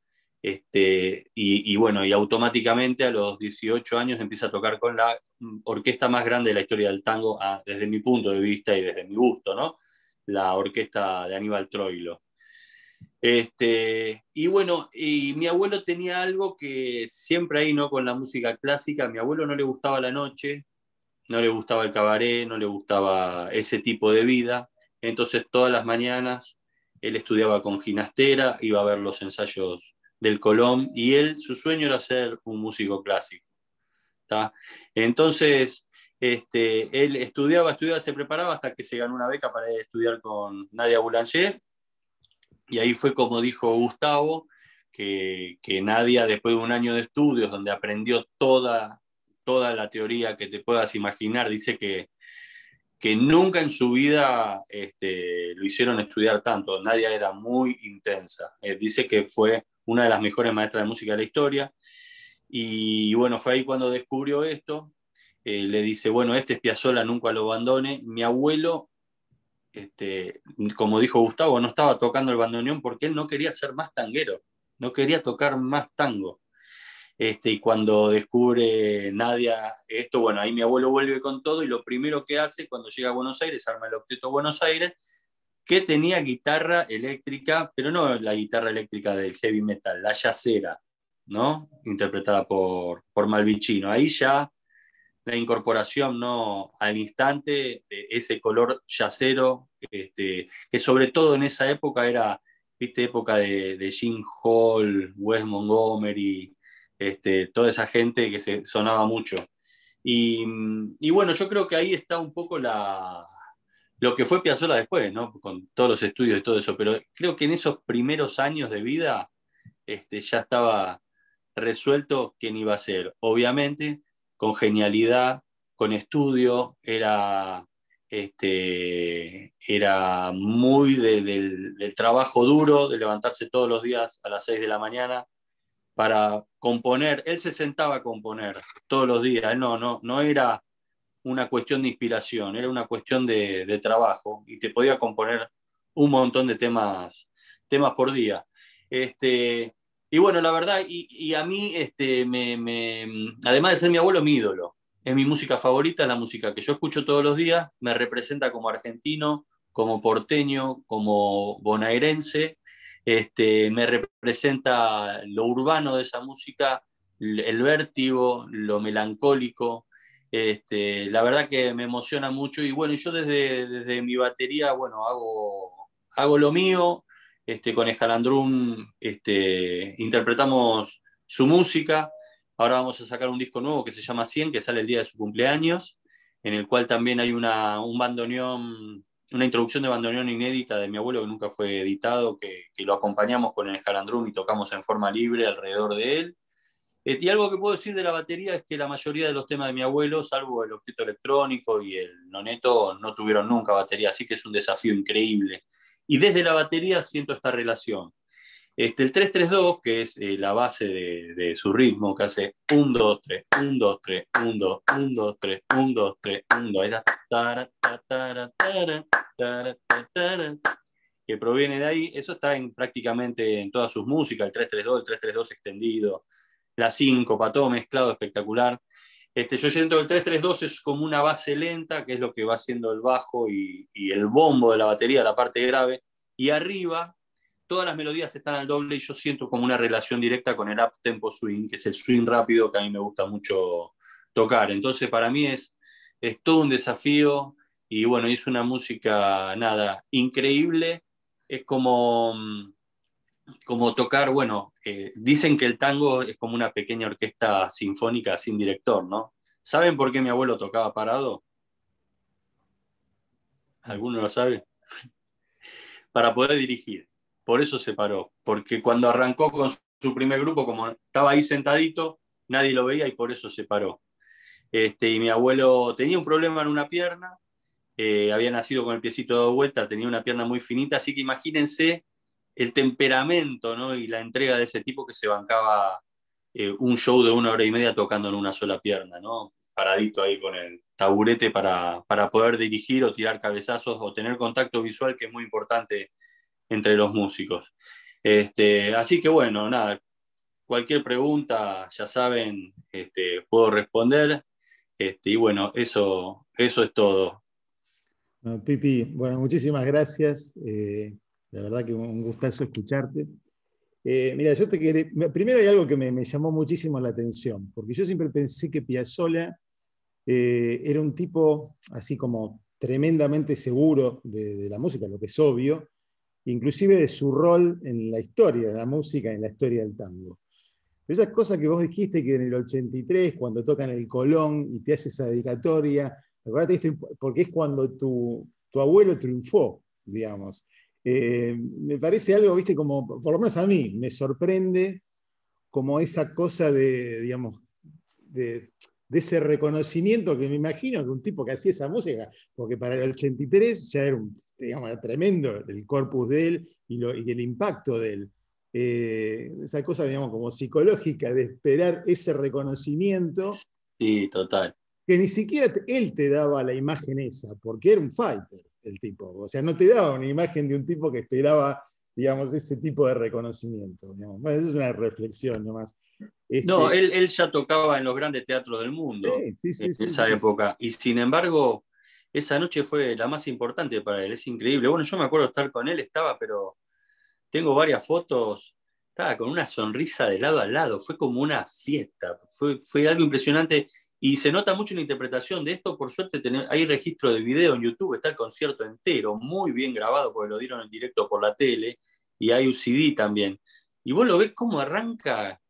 bueno, y automáticamente a los 18 años empieza a tocar con la orquesta más grande de la historia del tango, desde mi punto de vista y desde mi gusto, ¿no? La orquesta de Aníbal Troilo. Y bueno, y mi abuelo tenía algo que siempre ahí, ¿no? Con la música clásica, a mi abuelo no le gustaba la noche, no le gustaba el cabaret, no le gustaba ese tipo de vida. Entonces todas las mañanas él estudiaba con Ginastera, iba a ver los ensayos del Colón y él, su sueño era ser un músico clásico. ¿Tá? Entonces, él estudiaba, se preparaba hasta que se ganó una beca para ir a estudiar con Nadia Boulanger. Y ahí fue como dijo Gustavo, que Nadia, después de un año de estudios, donde aprendió toda la teoría que te puedas imaginar, dice que nunca en su vida lo hicieron estudiar tanto. Nadia era muy intensa. Dice que fue una de las mejores maestras de música de la historia. Y bueno, fue ahí cuando descubrió esto. Le dice, bueno, es Piazzolla, nunca lo abandone. Mi abuelo, como dijo Gustavo, no estaba tocando el bandoneón porque él no quería ser más tanguero, no quería tocar más tango. Y cuando descubre Nadia esto, bueno, ahí mi abuelo vuelve con todo y lo primero que hace cuando llega a Buenos Aires, arma el Octeto Buenos Aires, que tenía guitarra eléctrica, pero no la guitarra eléctrica del heavy metal, la yacera, ¿no? Interpretada por Malvicino. Ahí ya la incorporación, ¿no? Al instante de ese color yacero, que sobre todo en esa época era, viste, época de Gene Hall, Wes Montgomery, toda esa gente que se sonaba mucho. Y bueno, yo creo que ahí está un poco lo que fue Piazzolla después, ¿no? Con todos los estudios y todo eso, pero creo que en esos primeros años de vida ya estaba resuelto quién iba a ser. Obviamente, con genialidad, con estudio, era muy del trabajo duro, de levantarse todos los días a las 6 de la mañana para componer. Él se sentaba a componer todos los días. Él no era una cuestión de inspiración, era una cuestión de trabajo y te podía componer un montón de temas por día. Y bueno, la verdad, y a mí, además de ser mi abuelo, mi ídolo. Es mi música favorita, es la música que yo escucho todos los días, me representa como argentino, como porteño, como bonaerense, me representa lo urbano de esa música, el vértigo, lo melancólico. La verdad que me emociona mucho y bueno, yo desde mi batería, bueno, hago lo mío, con Escalandrum interpretamos su música. Ahora vamos a sacar un disco nuevo que se llama 100, que sale el día de su cumpleaños, en el cual también hay un bandoneón, una introducción de bandoneón inédita de mi abuelo que nunca fue editado, que lo acompañamos con el Escalandrum y tocamos en forma libre alrededor de él. Y algo que puedo decir de la batería es que la mayoría de los temas de mi abuelo, salvo el octeto electrónico y el noneto, no tuvieron nunca batería, así que es un desafío increíble. Y desde la batería siento esta relación. El 3-3-2, que es la base de su ritmo, que hace 1, 2, 3, 1, 2, 3, 1, 2, 1, 2, 3, 1, 2, 3, 1, 2, que proviene de ahí, eso está prácticamente en todas sus músicas, el 3-3-2, el 3-3-2 extendido, la síncopa, todo mezclado espectacular. Yo siento que el 3-3-2 es como una base lenta, que es lo que va haciendo el bajo y el bombo de la batería, la parte grave, y arriba todas las melodías están al doble y yo siento como una relación directa con el up tempo swing, que es el swing rápido que a mí me gusta mucho tocar. Entonces para mí es todo un desafío y bueno, es una música, nada, increíble. Es como tocar, bueno, dicen que el tango es como una pequeña orquesta sinfónica sin director, ¿no? ¿Saben por qué mi abuelo tocaba parado? ¿Alguno lo sabe? Para poder dirigir. Por eso se paró. Porque cuando arrancó con su primer grupo, como estaba ahí sentadito, nadie lo veía y por eso se paró. Y mi abuelo tenía un problema en una pierna, había nacido con el piecito dado vuelta, tenía una pierna muy finita, así que imagínense el temperamento, ¿no? Y la entrega de ese tipo que se bancaba un show de 1 hora y media tocando en una sola pierna, ¿no? Paradito ahí con el taburete para poder dirigir o tirar cabezazos o tener contacto visual, que es muy importante entre los músicos. Así que bueno, nada, cualquier pregunta, ya saben, puedo responder. Y bueno, eso es todo. Pipi, bueno, muchísimas gracias. La verdad que un gustazo escucharte. Mira, primero hay algo que me llamó muchísimo la atención, porque yo siempre pensé que Piazzolla era un tipo así como tremendamente seguro de la música, lo que es obvio, inclusive de su rol en la historia de la música, en la historia del tango. Pero esas cosas que vos dijiste que en el 83, cuando tocan el Colón y te hace esa dedicatoria, acordate esto, porque es cuando tu abuelo triunfó, digamos. Me parece algo, viste, como, por lo menos a mí, me sorprende como esa cosa de, digamos, de ese reconocimiento que me imagino que un tipo que hacía esa música, porque para el 83 ya era, digamos, era tremendo el corpus de él y el impacto de él. Esa cosa, digamos, como psicológica de esperar ese reconocimiento, Sí, total. que ni siquiera él te daba la imagen esa, porque era un fighter el tipo, o sea, no te daba una imagen de un tipo que esperaba, digamos, ese tipo de reconocimiento. Digamos. Bueno, eso es una reflexión nomás. No, él ya tocaba en los grandes teatros del mundo Sí, sí, en sí, esa sí. época, y sin embargo, esa noche fue la más importante para él, es increíble. Bueno, yo me acuerdo estar con él, pero tengo varias fotos, estaba con una sonrisa de lado a lado, fue como una fiesta, fue algo impresionante y se nota mucho la interpretación de esto. Por suerte hay registro de video en YouTube, está el concierto entero, muy bien grabado porque lo dieron en directo por la tele y hay un CD también. Y vos lo ves cómo arranca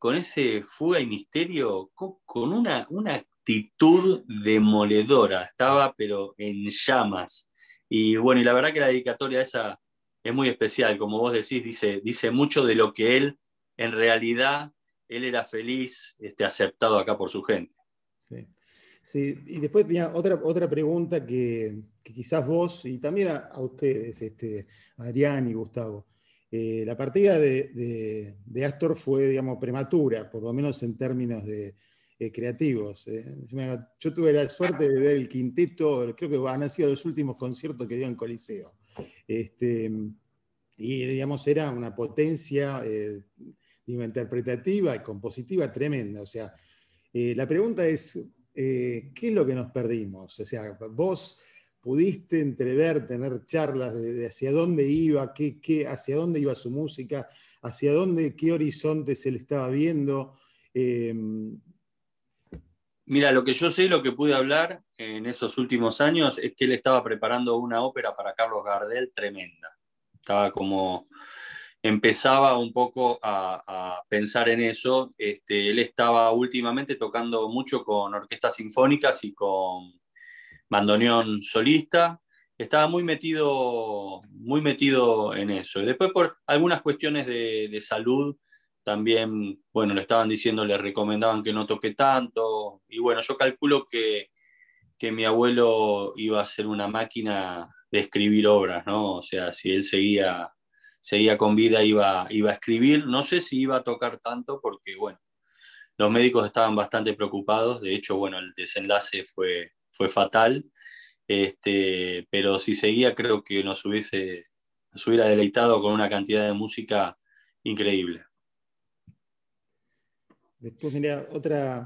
con ese fuga y misterio, con una actitud demoledora, estaba pero en llamas. Y bueno, y la verdad que la dedicatoria esa es muy especial, como vos decís, dice mucho de lo que él, en realidad, él era feliz, aceptado acá por su gente. Sí. Sí, y después tenía otra pregunta que quizás vos, y también a ustedes, Adrián y Gustavo. La partida de Astor fue, digamos, prematura, por lo menos en términos creativos. Yo tuve la suerte de ver el quinteto, creo que han sido los últimos conciertos que dio en Coliseo. Y, digamos, era una potencia digo, interpretativa y compositiva tremenda. O sea, la pregunta es, ¿qué es lo que nos perdimos? O sea, vos pudiste entrever, tener charlas de hacia dónde iba, hacia dónde iba su música, hacia dónde, qué horizonte se le estaba viendo. Mira, lo que yo sé, lo que pude hablar en esos últimos años es que él estaba preparando una ópera para Carlos Gardel tremenda. Estaba como, empezaba un poco a pensar en eso. Él estaba últimamente tocando mucho con orquestas sinfónicas y con bandoneón solista. Estaba muy metido en eso. Y después por algunas cuestiones de salud también, bueno, le estaban diciendo, le recomendaban que no toque tanto. Y bueno, yo calculo que mi abuelo iba a ser una máquina de escribir obras, ¿no? O sea, si él seguía con vida, iba a escribir. No sé si iba a tocar tanto porque, bueno, los médicos estaban bastante preocupados. De hecho, bueno, el desenlace fue fatal. Pero si seguía, creo que nos hubiera deleitado con una cantidad de música increíble. Después, mira,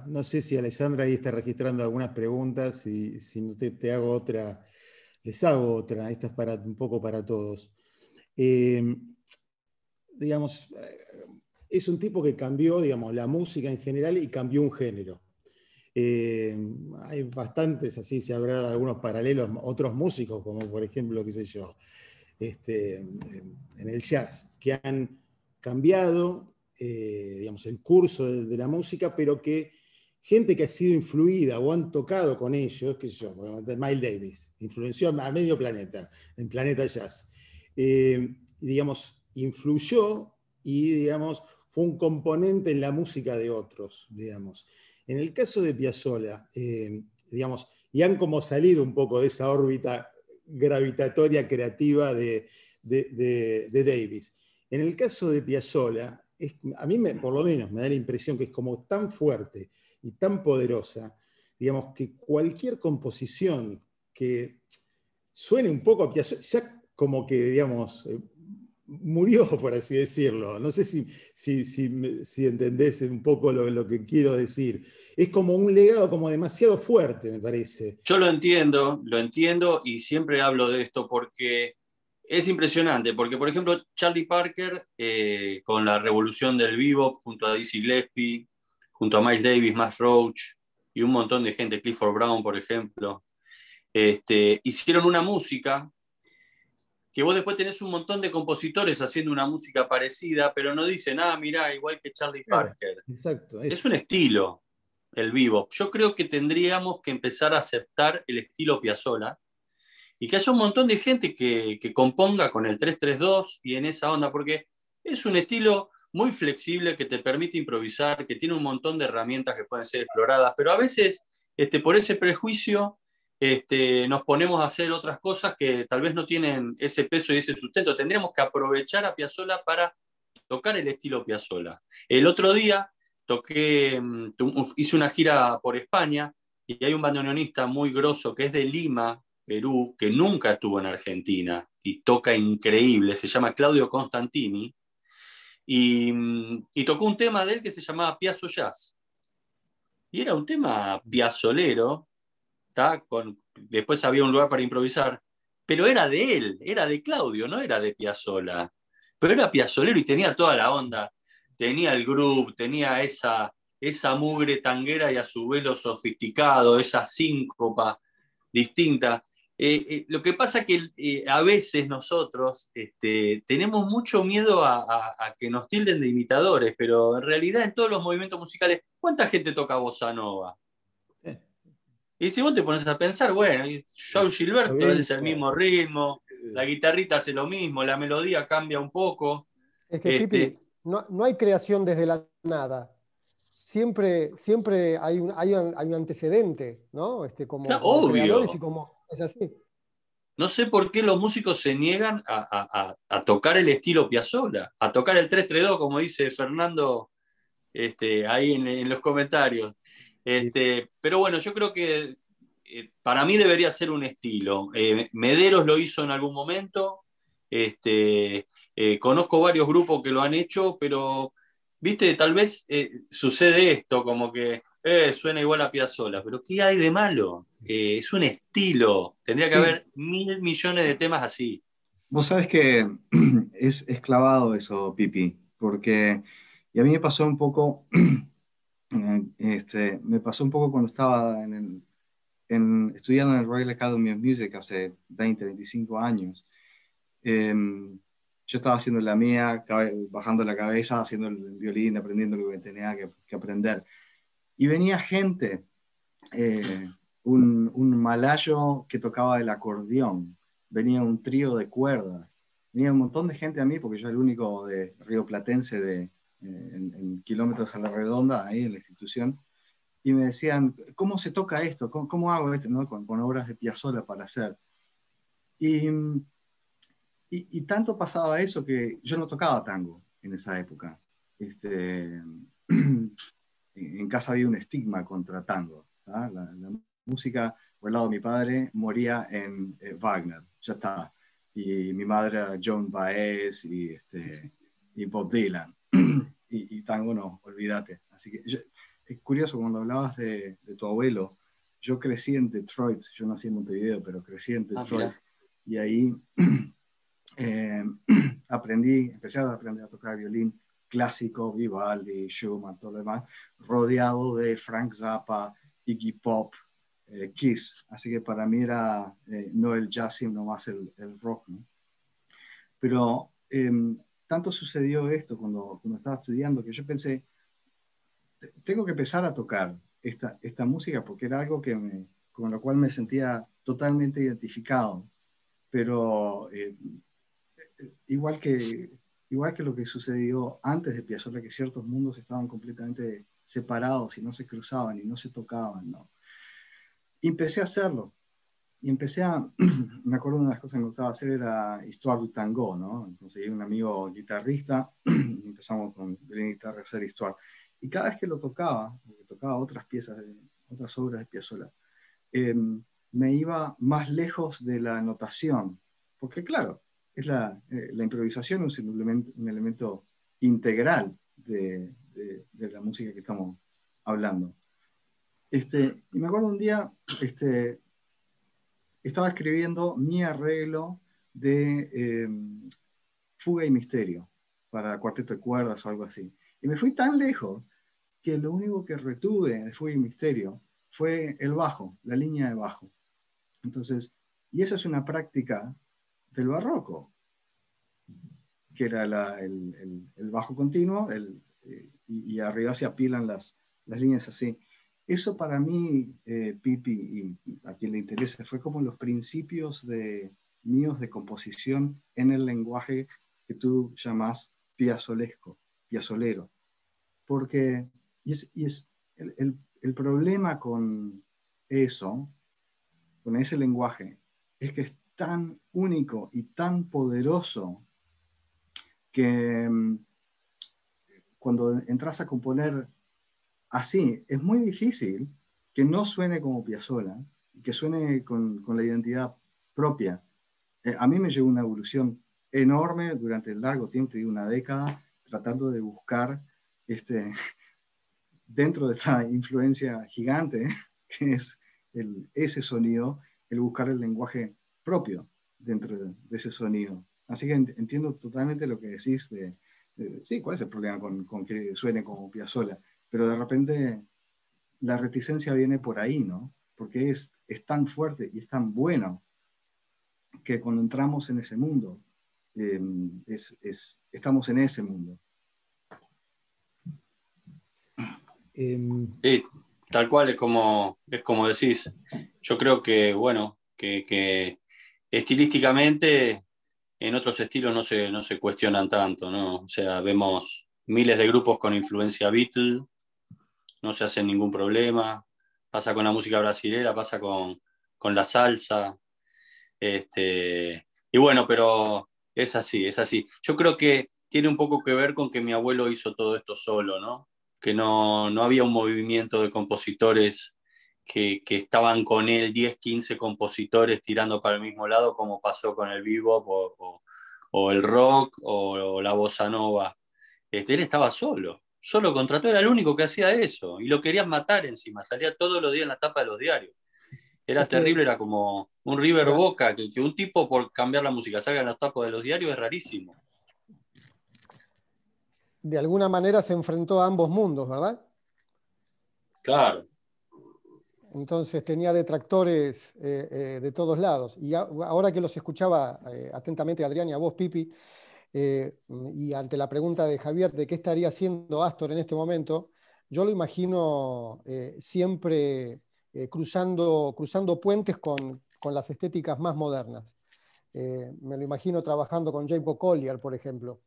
no sé si Alessandra ahí está registrando algunas preguntas, y si no te hago otra, les hago otra, esta es un poco para todos. Digamos, es un tipo que cambió, digamos, la música en general y cambió un género. Hay bastantes, así se habrá dado algunos paralelos, otros músicos, como por ejemplo, qué sé yo, en el jazz, que han cambiado, digamos, el curso de la música, pero que gente que ha sido influida o han tocado con ellos, qué sé yo, Miles Davis, influenció a medio planeta, en Planeta Jazz. Digamos, influyó y, digamos, fue un componente en la música de otros, digamos. En el caso de Piazzolla, digamos, y han como salido un poco de esa órbita gravitatoria creativa de Davis. En el caso de Piazzolla, a mí por lo menos me da la impresión que es como tan fuerte y tan poderosa, digamos, que cualquier composición que suene un poco a Piazzolla, ya como que, digamos, murió, por así decirlo. No sé si entendés un poco lo que quiero decir. Es como un legado como demasiado fuerte, me parece. Yo lo entiendo y siempre hablo de esto porque Es impresionante, porque por ejemplo Charlie Parker, con la revolución del bebop, junto a Dizzy Gillespie, junto a Miles Davis, Matt Roach y un montón de gente, Clifford Brown, por ejemplo, hicieron una música que vos después tenés un montón de compositores haciendo una música parecida, pero no dicen, mirá, igual que Charlie Claro, Parker. exacto, Es eso. un estilo, el bebop. Yo creo que tendríamos que empezar a aceptar el estilo Piazzolla y que haya un montón de gente que componga con el 3-3-2 y en esa onda, porque es un estilo muy flexible que te permite improvisar, que tiene un montón de herramientas que pueden ser exploradas, pero a veces por ese prejuicio nos ponemos a hacer otras cosas que tal vez no tienen ese peso y ese sustento. Tendríamos que aprovechar a Piazzolla para tocar el estilo Piazzolla. El otro día hice una gira por España y hay un bandoneonista muy grosso que es de Lima, Perú, que nunca estuvo en Argentina y toca increíble, se llama Claudio Constantini, y tocó un tema de él que se llamaba Piazzo Jazz. Y era un tema piazzolero, después había un lugar para improvisar, pero era de él, era de Claudio, no era de Piazzolla. Pero era piazzolero y tenía toda la onda, tenía el groove, tenía esa mugre tanguera y a su vez lo sofisticado, esa síncopa distinta. Lo que pasa es que a veces nosotros tenemos mucho miedo a que nos tilden de imitadores, pero en realidad en todos los movimientos musicales, ¿cuánta gente toca bossa nova? Sí. Y si vos te pones a pensar, bueno, João Gilberto es el Provincia, mismo ritmo, la guitarrita hace lo mismo, la melodía cambia un poco. Es que, Este, Pipi, no hay creación desde la nada. Siempre hay un antecedente, ¿no? Como creadores y obvio. como es así. No sé por qué los músicos se niegan a tocar el estilo Piazzolla, a tocar el 3-3-2, como dice Fernando ahí en los comentarios. y Pero bueno, yo creo que para mí debería ser un estilo. Mederos lo hizo en algún momento. Conozco varios grupos que lo han hecho, pero, viste, tal vez sucede esto, como que suena igual a Piazzolla, pero ¿qué hay de malo? Es un estilo. Tendría que Sí, haber 1.000 millones de temas así. vos sabés que es clavado eso, Pipi, porque, y a mí me pasó un poco, me pasó un poco cuando estaba estudiando en el Royal Academy of Music hace 20, 25 años. Yo estaba haciendo la mía, bajando la cabeza, haciendo el violín, aprendiendo lo que tenía que aprender. Y venía gente, eh, un malayo que tocaba el acordeón, venía un trío de cuerdas, venía un montón de gente a mí, porque yo era el único de Río Platense en kilómetros a la redonda, ahí en la institución, y me decían, ¿cómo se toca esto? ¿Cómo hago esto? ¿No? Con obras de Piazzolla para hacer. Y, y tanto pasaba eso que yo no tocaba tango en esa época. En casa había un estigma contra tango. La música, por el lado de mi padre, moría en Wagner, ya está. Y mi madre era Joan Baez y Bob Dylan. Y tango no, olvídate. Así que es curioso, cuando hablabas de tu abuelo, yo crecí en Detroit, yo nací en Montevideo, pero crecí en Detroit. Mirá. Y ahí eh, empecé a aprender a tocar violín clásico, Vivaldi, Schumann, todo lo demás, rodeado de Frank Zappa, Iggy Pop, Kiss. Así que para mí era no el jazz, sino más el rock, ¿no? Pero tanto sucedió esto cuando estaba estudiando que yo pensé, tengo que empezar a tocar esta música porque era algo con lo cual me sentía totalmente identificado. Pero igual que, igual que lo que sucedió antes de Piazzolla, que ciertos mundos estaban completamente separados y no se cruzaban y no se tocaban, ¿no? Y empecé a hacerlo. Y me acuerdo una de las cosas que me gustaba hacer era Histoire du Tango, ¿no? Conseguí un amigo guitarrista y empezamos con violín y guitarra a hacer Histoire. Y cada vez que lo tocaba, porque tocaba otras piezas, otras obras de Piazzolla, eh, me iba más lejos de la notación, porque claro, la improvisación es un elemento integral de la música que estamos hablando. Y me acuerdo un día, estaba escribiendo mi arreglo de fuga y misterio para cuarteto de cuerdas o algo así. Y me fui tan lejos que lo único que retuve de fuga y misterio fue el bajo, la línea de bajo. Entonces, y eso es una práctica del barroco, que era el bajo continuo, y arriba se apilan las líneas así. Eso para mí, Pipi, y a quien le interese, fue como los principios míos de composición en el lenguaje que tú llamas piazzolesco, piazzolero. Porque el problema con eso, con ese lenguaje, es que es tan único y tan poderoso que cuando entras a componer así, es muy difícil que no suene como Piazzolla, que suene con la identidad propia. A mí me llevó una evolución enorme durante el largo tiempo, de una década, tratando de buscar dentro de esta influencia gigante, que es ese sonido, el buscar el lenguaje propio dentro de ese sonido. Así que entiendo totalmente lo que decís sí, ¿cuál es el problema con que suene como Piazzolla? Pero de repente la reticencia viene por ahí, ¿no? Porque es tan fuerte y es tan bueno que cuando entramos en ese mundo, estamos en ese mundo. Sí, tal cual es como decís. Yo creo que, bueno, que estilísticamente en otros estilos no se cuestionan tanto, ¿no? O sea, vemos miles de grupos con influencia Beatle, no se hacen ningún problema. Pasa con la música brasilera, pasa con la salsa. Y bueno, pero es así, es así. Yo creo que tiene un poco que ver con que mi abuelo hizo todo esto solo, ¿no? Que no había un movimiento de compositores que estaban con él, 10, 15 compositores tirando para el mismo lado, como pasó con el bebop o el rock o la bossa nova. Él estaba solo contrató, era el único que hacía eso, y lo querían matar encima, salía todos los días en la tapa de los diarios. Era Es que terrible, era como un River de, Boca, que un tipo por cambiar la música salga en los tapos de los diarios es rarísimo. de alguna manera se enfrentó a ambos mundos, ¿verdad? Claro. Entonces tenía detractores de todos lados. Y ahora que los escuchaba atentamente, Adrián, y a vos, Pipi, y ante la pregunta de Javier de qué estaría haciendo Astor en este momento, yo lo imagino siempre cruzando puentes con las estéticas más modernas. Me lo imagino trabajando con Jacob Collier, por ejemplo,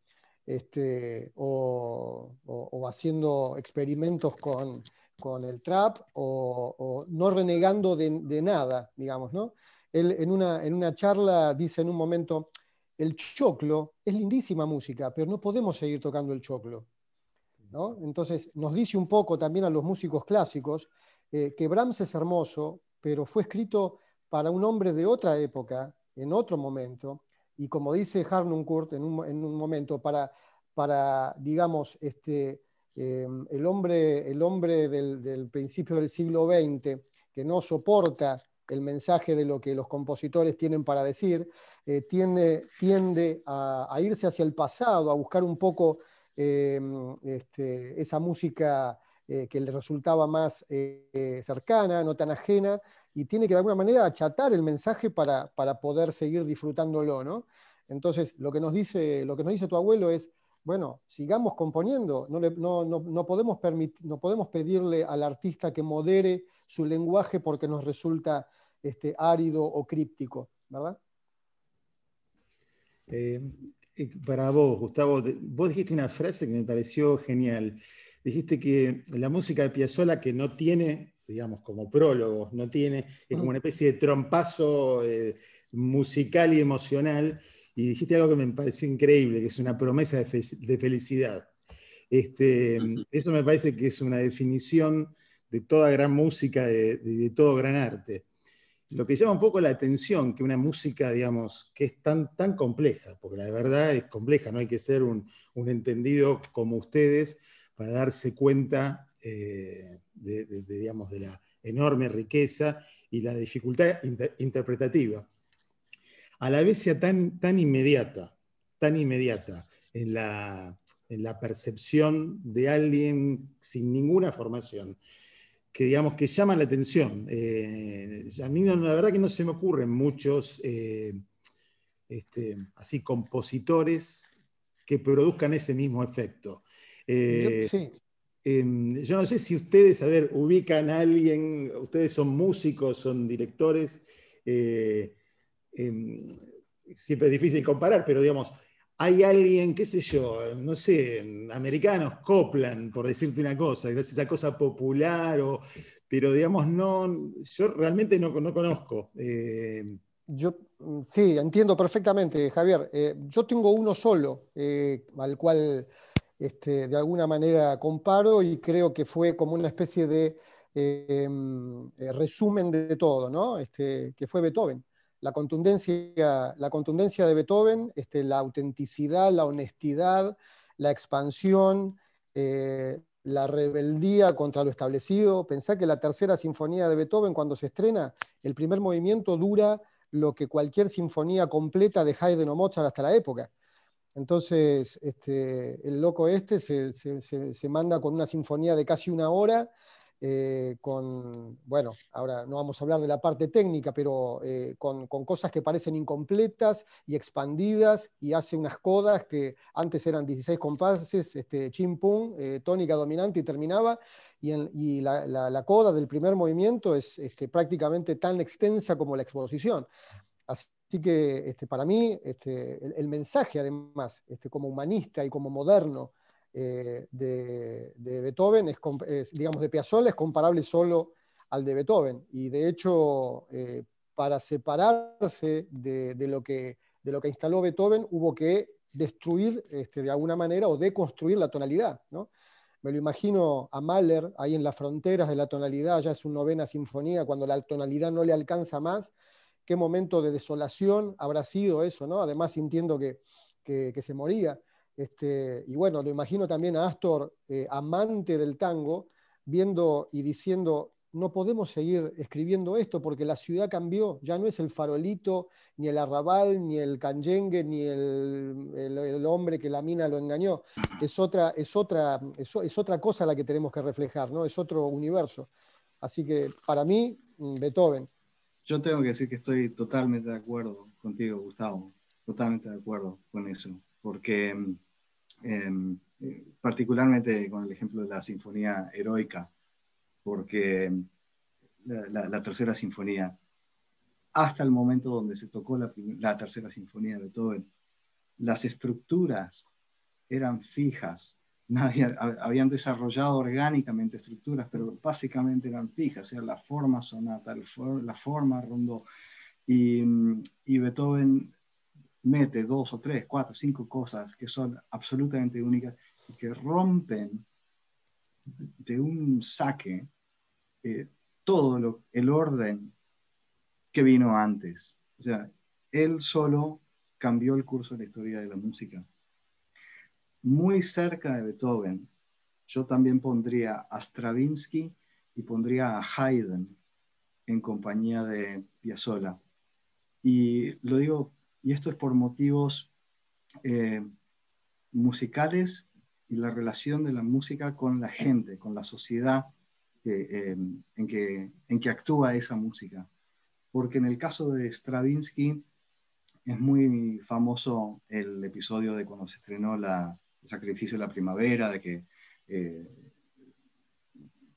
o haciendo experimentos con el trap, o no renegando de nada, digamos, ¿no? Él en una charla dice en un momento, el choclo es lindísima música, pero no podemos seguir tocando el choclo, ¿no? Entonces nos dice un poco también a los músicos clásicos que Brahms es hermoso, pero fue escrito para un hombre de otra época, en otro momento, y como dice Harnoncourt en un momento, para digamos, el hombre del principio del siglo XX, que no soporta el mensaje de lo que los compositores tienen para decir, tiende a irse hacia el pasado, a buscar un poco esa música que le resultaba más cercana, no tan ajena, y tiene que de alguna manera achatar el mensaje para poder seguir disfrutándolo, ¿no? Entonces, lo que nos dice tu abuelo es, bueno, sigamos componiendo, no podemos pedirle al artista que modere su lenguaje porque nos resulta árido o críptico, ¿verdad? Para vos, Gustavo, vos dijiste una frase que me pareció genial. Dijiste que la música de Piazzolla, que no tiene, digamos, como prólogo, no tiene, es como una especie de trompazo musical y emocional, y dijiste algo que me pareció increíble, que es una promesa de felicidad. Eso me parece que es una definición de toda gran música, de todo gran arte. Lo que llama un poco la atención, que una música, digamos, que es tan compleja, porque la verdad es compleja, no hay que ser un entendido como ustedes para darse cuenta digamos, de la enorme riqueza y la dificultad interpretativa. a la vez sea tan inmediata en la percepción de alguien sin ninguna formación, que digamos que llama la atención. A mí la verdad que no se me ocurren muchos así compositores que produzcan ese mismo efecto. Sí. Yo no sé si ustedes, a ver, ubican a alguien, ustedes son músicos, son directores, siempre es difícil comparar, pero digamos, hay alguien, qué sé yo, no sé, americanos, Copland, por decirte una cosa, es esa cosa popular, pero digamos, no, yo realmente no conozco. Sí, entiendo perfectamente, Javier. Yo tengo uno solo, al cual de alguna manera comparo y creo que fue como una especie de resumen de todo, ¿no? Que fue Beethoven. La contundencia de Beethoven, la autenticidad, la honestidad, la expansión, la rebeldía contra lo establecido. Pensá que la tercera sinfonía de Beethoven, cuando se estrena, el primer movimiento dura lo que cualquier sinfonía completa de Haydn o Mozart hasta la época. Entonces, el loco se manda con una sinfonía de casi una hora, bueno, ahora no vamos a hablar de la parte técnica, pero con cosas que parecen incompletas y expandidas, y hace unas codas que antes eran 16 compases, chimpum, tónica dominante y terminaba, y la coda del primer movimiento es prácticamente tan extensa como la exposición. Así que para mí el mensaje, además, como humanista y como moderno de Beethoven, digamos, de Piazzolla, es comparable solo al de Beethoven. Y de hecho, para separarse de lo que instaló Beethoven, hubo que destruir de alguna manera o deconstruir la tonalidad, ¿no? Me lo imagino a Mahler ahí en las fronteras de la tonalidad, ya es su novena sinfonía, cuando la tonalidad no le alcanza más. Qué momento de desolación habrá sido eso, ¿no? Además sintiendo que se moría. Y bueno, lo imagino también a Astor, amante del tango, viendo y diciendo, no podemos seguir escribiendo esto porque la ciudad cambió, ya no es el farolito, ni el arrabal, ni el canyengue, ni el hombre que la mina lo engañó. Es otra cosa la que tenemos que reflejar, ¿no? Es otro universo. Así que para mí, Beethoven. Yo tengo que decir que estoy totalmente de acuerdo contigo, Gustavo, totalmente de acuerdo con eso, porque particularmente con el ejemplo de la Sinfonía Heroica, porque la tercera sinfonía, hasta el momento donde se tocó la tercera sinfonía de Beethoven, las estructuras eran fijas, habían desarrollado orgánicamente estructuras, pero básicamente eran fijas, o sea, la forma sonata, la forma rondó, y Beethoven mete 2 o 3, 4, 5 cosas que son absolutamente únicas y que rompen de un saque todo el orden que vino antes. O sea, él solo cambió el curso de la historia de la música. Muy cerca de Beethoven, yo también pondría a Stravinsky y pondría a Haydn en compañía de Piazzolla. Y lo digo, y esto es por motivos musicales y la relación de la música con la gente, con la sociedad en que actúa esa música. Porque en el caso de Stravinsky es muy famoso el episodio de cuando se estrenó el Sacrificio de la Primavera, de que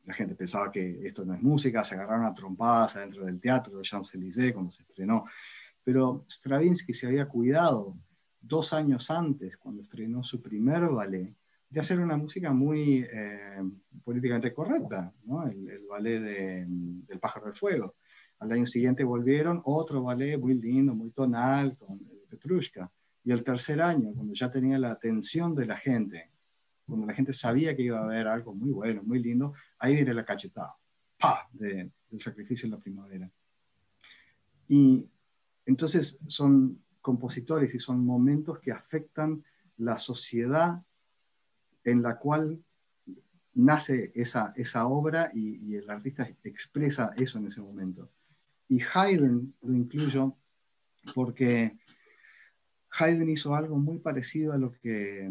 la gente pensaba que esto no es música, se agarraron a trompadas adentro del teatro de Champs-Élysées cuando se estrenó. Pero Stravinsky se había cuidado 2 años antes, cuando estrenó su primer ballet, de hacer una música muy políticamente correcta, ¿no? El ballet del Pájaro de Fuego. Al año siguiente volvieron otro ballet muy lindo, muy tonal, con Petrushka. Y el tercer año, cuando ya tenía la atención de la gente, cuando la gente sabía que iba a haber algo muy bueno, muy lindo, ahí viene la cachetada, ¡pah!, del Sacrificio de la Primavera. Y entonces son compositores y son momentos que afectan la sociedad en la cual nace esa obra y el artista expresa eso en ese momento. Y Haydn lo incluyo porque Haydn hizo algo muy parecido a lo que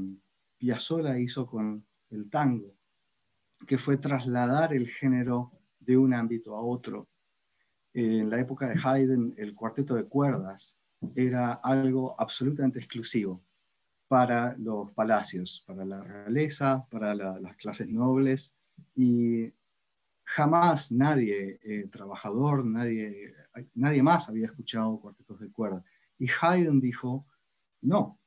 Piazzolla hizo con el tango, que fue trasladar el género de un ámbito a otro. En la época de Haydn, el cuarteto de cuerdas era algo absolutamente exclusivo para los palacios, para la realeza, para las clases nobles, y jamás nadie trabajador, nadie más había escuchado cuartetos de cuerda. Y Haydn dijo, no,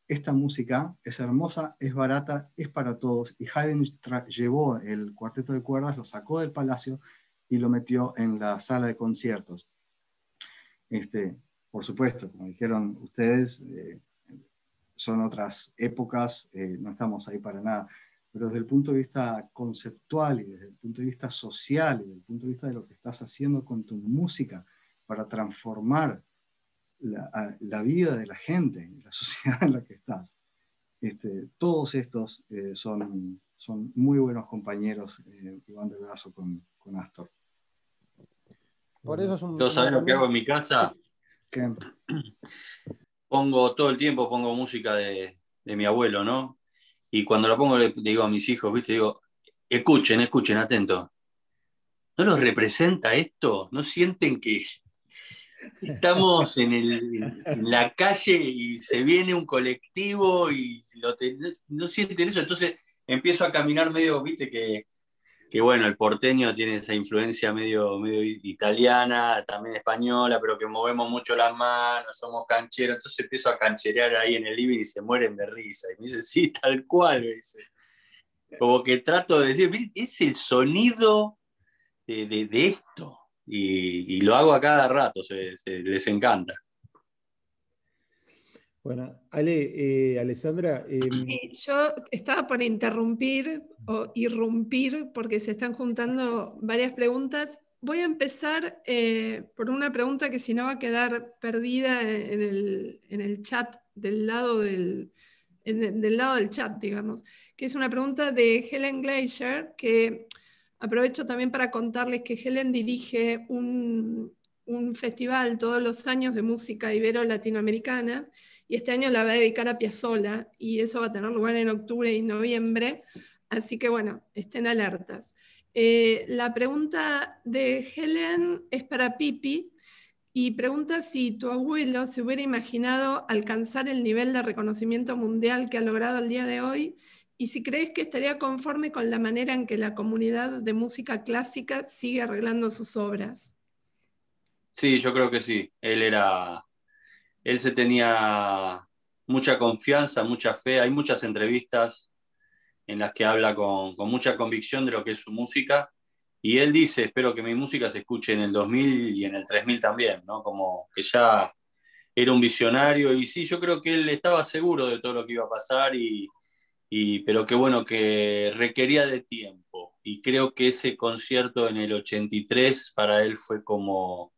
esta música es hermosa, es barata, es para todos. Y Haydn llevó el cuarteto de cuerdas, lo sacó del palacio y lo metió en la sala de conciertos. Por supuesto, como dijeron ustedes, son otras épocas, no estamos ahí para nada, pero desde el punto de vista conceptual y desde el punto de vista social y desde el punto de vista de lo que estás haciendo con tu música para transformar la vida de la gente, la sociedad en la que estás. Todos estos son muy buenos compañeros y van de brazo con Astor. Por eso es ¿Yo sabés lo que hago en mi casa? ¿Qué? Todo el tiempo pongo música de mi abuelo, ¿no? Y cuando la pongo le digo a mis hijos, ¿viste? Digo, escuchen, atentos. ¿No los representa esto? ¿No sienten que estamos en la calle y se viene un colectivo y no sienten eso? Entonces empiezo a caminar medio, ¿viste? Que bueno, el porteño tiene esa influencia medio italiana, también española, pero que movemos mucho las manos, somos cancheros. Entonces empiezo a cancherear ahí en el living y se mueren de risa. Y me dice, sí, tal cual, me dice. Como que trato de decir, es el sonido de esto. Y lo hago a cada rato, les encanta. Bueno, Alessandra. Yo estaba por interrumpir o irrumpir porque se están juntando varias preguntas. Voy a empezar por una pregunta que si no va a quedar perdida en el chat del lado del chat, digamos, que es una pregunta de Helen Glacier, que aprovecho también para contarles que Helen dirige un festival todos los años de música ibero-latinoamericana, y este año la va a dedicar a Piazzolla, y eso va a tener lugar en octubre y noviembre, así que bueno, estén alertas. La pregunta de Helen es para Pipi, y pregunta si tu abuelo se hubiera imaginado alcanzar el nivel de reconocimiento mundial que ha logrado al día de hoy, y si crees que estaría conforme con la manera en que la comunidad de música clásica sigue arreglando sus obras. Sí, yo creo que sí. Él se tenía mucha confianza, mucha fe. Hay muchas entrevistas en las que habla con mucha convicción de lo que es su música. Y él dice, espero que mi música se escuche en el 2000 y en el 3000 también, ¿no? Como que ya era un visionario. Y sí, yo creo que él estaba seguro de todo lo que iba a pasar, pero que bueno, que requería de tiempo. Y creo que ese concierto en el 83 para él fue como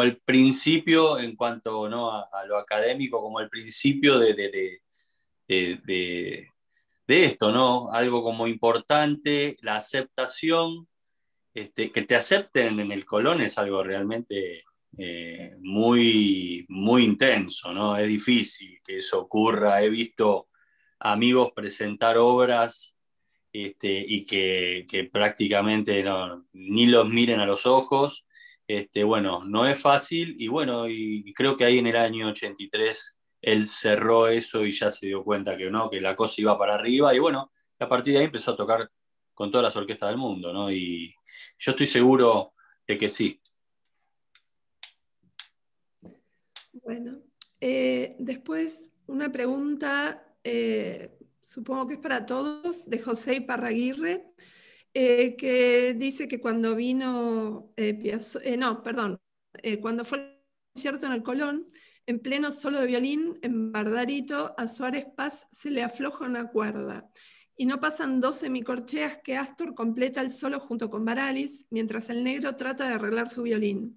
el principio en cuanto, ¿no? a lo académico, como el principio de esto, ¿no? Algo como importante, la aceptación, que te acepten en el Colón es algo realmente muy, muy intenso, ¿no? Es difícil que eso ocurra. He visto amigos presentar obras y que prácticamente ni los miren a los ojos. Bueno, no es fácil y bueno, y creo que ahí en el año 83 él cerró eso y ya se dio cuenta que, ¿no? que la cosa iba para arriba y bueno, a partir de ahí empezó a tocar con todas las orquestas del mundo, ¿no? Y yo estoy seguro de que sí. Bueno, después una pregunta, supongo que es para todos, de José Iparraguirre, que dice que cuando vino cuando fue el concierto en el Colón, en pleno solo de violín, en Bardarito, a Suárez Paz se le afloja una cuerda. Y no pasan 2 semicorcheas que Astor completa el solo junto con Baralis, mientras el negro trata de arreglar su violín.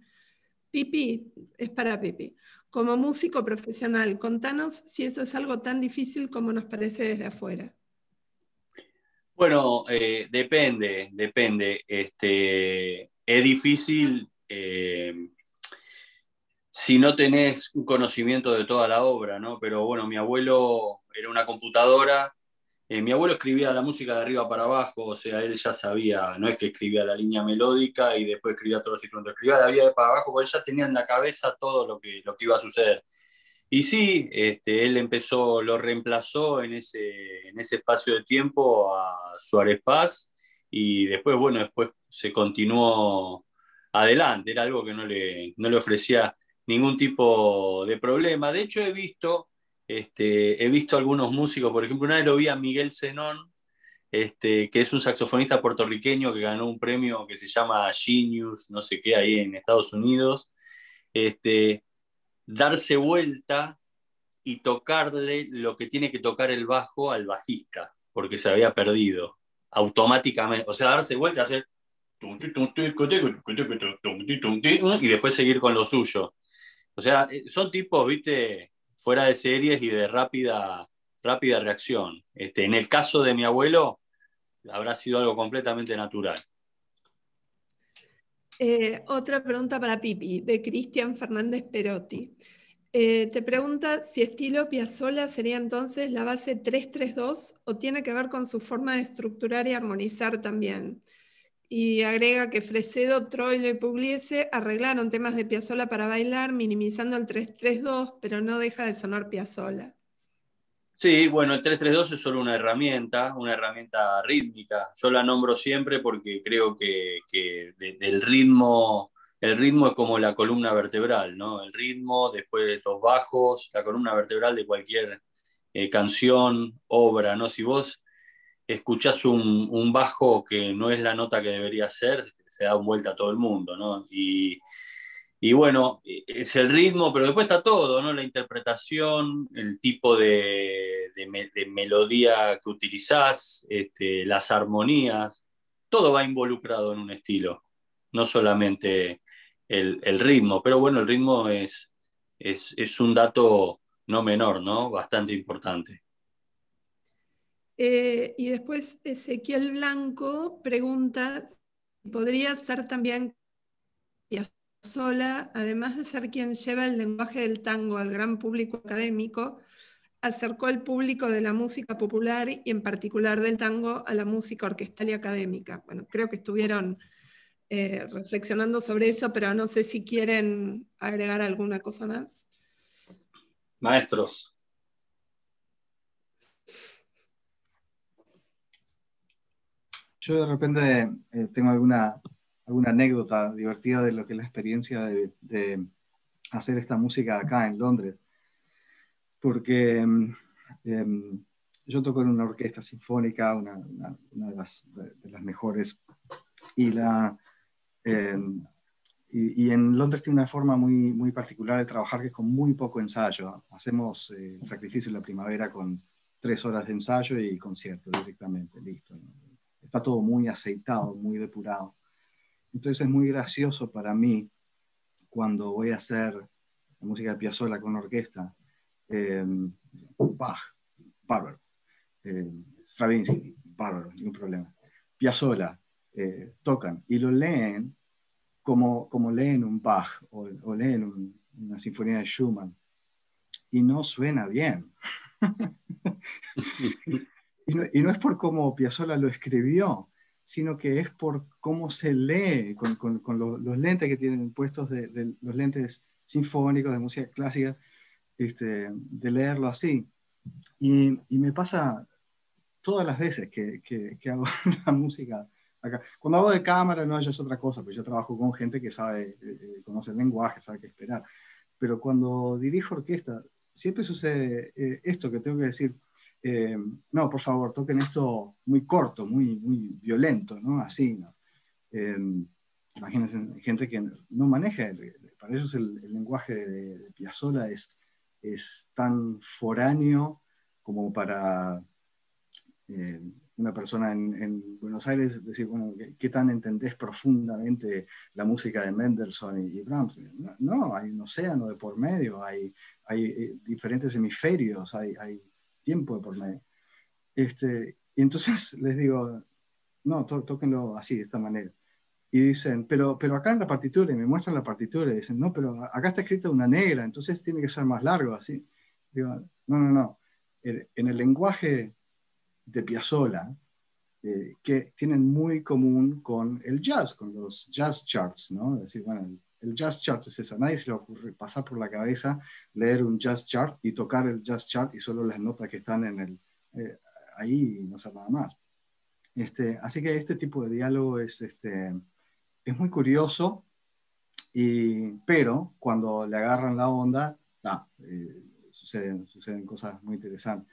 Pipi, es para Pipi. Como músico profesional, contanos si eso es algo tan difícil como nos parece desde afuera. Bueno, depende. Es difícil si no tenés un conocimiento de toda la obra, ¿no? Pero bueno, mi abuelo era una computadora. Mi abuelo escribía la música de arriba para abajo, o sea, él ya sabía, no es que escribía la línea melódica y después escribía todos los instrumentos, escribía de arriba para abajo, porque él ya tenía en la cabeza todo lo que iba a suceder. Y sí, él empezó, lo reemplazó en ese espacio de tiempo a Suárez Paz y después, bueno, después se continuó adelante, era algo que no le ofrecía ningún tipo de problema. De hecho, he visto algunos músicos, por ejemplo, una vez lo vi a Miguel Zenón, que es un saxofonista puertorriqueño que ganó un premio que se llama Genius, no sé qué, ahí en Estados Unidos, este, darse vuelta y tocarle lo que tiene que tocar el bajo al bajista, porque se había perdido automáticamente. O sea, darse vuelta, hacer y después seguir con lo suyo. O sea, son tipos, viste, fuera de series y de rápida reacción. En el caso de mi abuelo, habrá sido algo completamente natural. Otra pregunta para Pipi, de Cristian Fernández Perotti. Te pregunta si estilo Piazzolla sería entonces la base 3-3-2 o tiene que ver con su forma de estructurar y armonizar también. Y agrega que Fresedo, Troilo y Pugliese arreglaron temas de Piazzolla para bailar, minimizando el 3-3-2, pero no deja de sonar Piazzolla. Sí, bueno, el 3-3-2 es solo una herramienta rítmica. Yo la nombro siempre porque creo que el ritmo es como la columna vertebral, ¿no? El ritmo, después los bajos, la columna vertebral de cualquier canción, obra, ¿no? Si vos escuchás un bajo que no es la nota que debería ser, se da vuelta a todo el mundo, ¿no? Y bueno, es el ritmo, pero después está todo, ¿no? La interpretación, el tipo de melodía que utilizás, las armonías, todo va involucrado en un estilo, no solamente el ritmo, pero bueno, el ritmo es un dato no menor, ¿no? Bastante importante. Y después Ezequiel Blanco pregunta si podría ser también Piazzolla, además de ser quien lleva el lenguaje del tango al gran público académico, acercó al público de la música popular y en particular del tango a la música orquestal y académica. Bueno, creo que estuvieron reflexionando sobre eso, pero no sé si quieren agregar alguna cosa más. Maestros. Yo de repente tengo alguna anécdota divertida de lo que es la experiencia de hacer esta música acá en Londres, porque yo toco en una orquesta sinfónica, una de las mejores, y en Londres tiene una forma muy, muy particular de trabajar que es con muy poco ensayo. Hacemos el sacrificio de la primavera con 3 horas de ensayo y concierto directamente, listo. Está todo muy aceitado, muy depurado. Entonces es muy gracioso para mí cuando voy a hacer la música de Piazzolla con orquesta. Bach, bárbaro. Stravinsky, bárbaro, ningún problema. Piazzolla, tocan y lo leen como leen un Bach o leen una sinfonía de Schumann y no suena bien. Y no es por cómo Piazzolla lo escribió, sino que es por cómo se lee, con los lentes que tienen puestos de los lentes sinfónicos de música clásica, de leerlo así. Y me pasa todas las veces que hago la música acá. Cuando hago de cámara, no, ya es otra cosa, porque yo trabajo con gente que sabe, conoce el lenguaje, sabe qué esperar. Pero cuando dirijo orquesta, siempre sucede esto que tengo que decir, no, por favor, toquen esto muy corto, muy, muy violento, ¿no? Así, ¿no? Imagínense, gente que no maneja, para ellos el lenguaje de Piazzolla es tan foráneo como para una persona en Buenos Aires decir, bueno, ¿qué tan entendés profundamente la música de Mendelssohn y Brahms? No, hay un océano de por medio, hay diferentes hemisferios, hay tiempo de por medio. Y entonces les digo, no, tóquenlo así, de esta manera. y dicen, pero acá en la partitura, y me muestran la partitura, y dicen, no, pero acá está escrita una negra, entonces tiene que ser más largo, así. Digo, no, no, no. En el lenguaje de Piazzolla, que tienen muy común con el jazz, con los jazz charts, ¿no? Es decir, bueno, el jazz chart es eso, a nadie se le ocurre pasar por la cabeza leer un jazz chart y tocar el jazz chart y solo las notas que están en ahí y no hacer nada más. Así que este tipo de diálogo es muy curioso, pero cuando le agarran la onda, suceden cosas muy interesantes.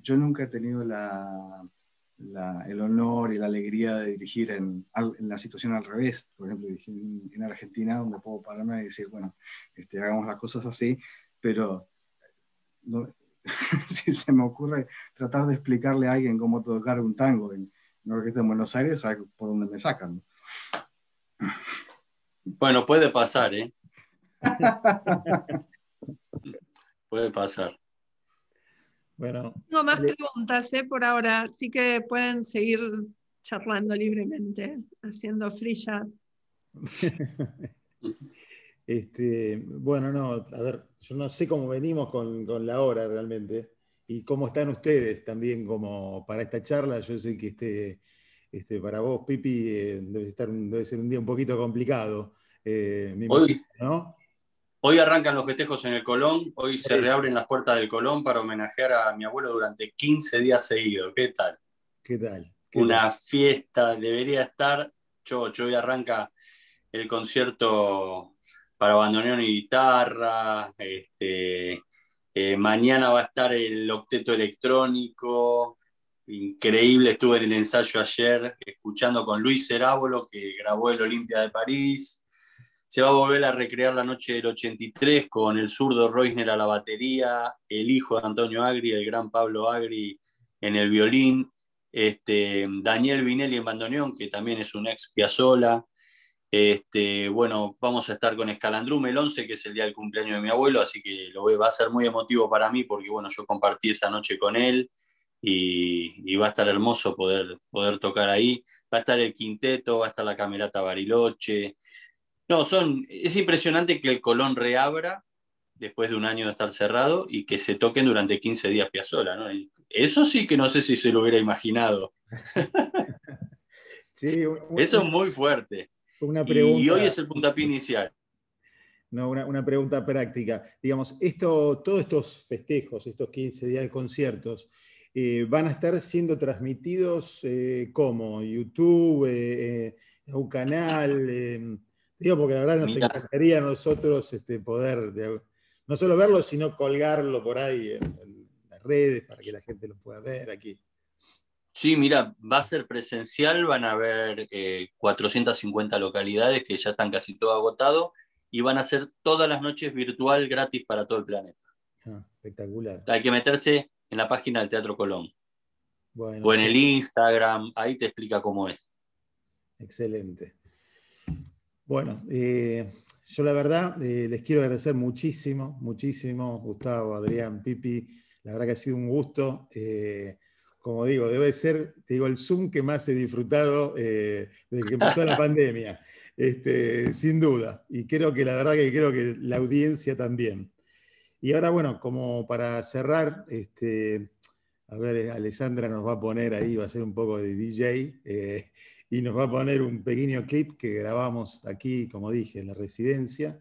Yo nunca he tenido el honor y la alegría de dirigir en la situación al revés. Por ejemplo, dirigir en Argentina, donde puedo pararme y decir, bueno, hagamos las cosas así, pero no, si se me ocurre tratar de explicarle a alguien cómo tocar un tango en una orquesta en Buenos Aires, ¿sabes por dónde me sacan? Bueno, puede pasar, ¿eh? Puede pasar. Bueno, Tengo más preguntas, por ahora, así que pueden seguir charlando libremente, haciendo free jazz. Bueno, no, a ver, yo no sé cómo venimos con la hora realmente y cómo están ustedes también como para esta charla. Yo sé que para vos, Pipi, debe ser un día un poquito complicado, me imagino, ¿no? Hoy arrancan los festejos en el Colón, hoy se Sí. reabren las puertas del Colón para homenajear a mi abuelo durante 15 días seguidos. ¿Qué tal? ¿Qué tal? ¿Qué tal? Una fiesta, debería estar. Hoy arranca el concierto para bandoneón y guitarra. Mañana va a estar el octeto electrónico. Increíble, estuve en el ensayo ayer escuchando con Luis Cerábolo, que grabó el Olimpia de París. Se va a volver a recrear la noche del 83 con el zurdo Reusner a la batería, el hijo de Antonio Agri, el gran Pablo Agri en el violín, Daniel Vinelli en bandoneón, que también es un ex Piazzolla. Bueno, vamos a estar con Escalandrum el 11, que es el día del cumpleaños de mi abuelo, así que va a ser muy emotivo para mí porque bueno, yo compartí esa noche con él y va a estar hermoso poder tocar ahí. Va a estar el quinteto, va a estar la Camerata Bariloche. No, es impresionante que el Colón reabra después de un año de estar cerrado y que se toquen durante 15 días Piazzolla, ¿no? Y eso sí que no sé si se lo hubiera imaginado. Sí, Eso es muy fuerte. una Y hoy pregunta. es el puntapié inicial. No, una pregunta práctica. Digamos, todos estos festejos, estos 15 días de conciertos, ¿van a estar siendo transmitidos como YouTube, a un canal? Digo, porque la verdad nos Mirá, encantaría a nosotros poder no solo verlo, sino colgarlo por ahí en las redes para que la gente lo pueda ver aquí. sí, mira, va a ser presencial, van a haber 450 localidades que ya están casi todo agotado y van a ser todas las noches virtual gratis para todo el planeta. Ah, espectacular. Hay que meterse en la página del Teatro Colón Bueno, o en el Instagram, ahí te explica cómo es. excelente. Bueno, yo la verdad les quiero agradecer muchísimo, muchísimo, Gustavo, Adrián, Pipi, la verdad que ha sido un gusto. Como digo, debe ser, te digo, el Zoom que más he disfrutado desde que empezó la pandemia, sin duda. Y creo que la verdad que creo que la audiencia también. Y ahora, bueno, como para cerrar, a ver, Alessandra nos va a poner ahí, va a hacer un poco de DJ, y nos va a poner un pequeño clip que grabamos aquí, como dije, en la residencia.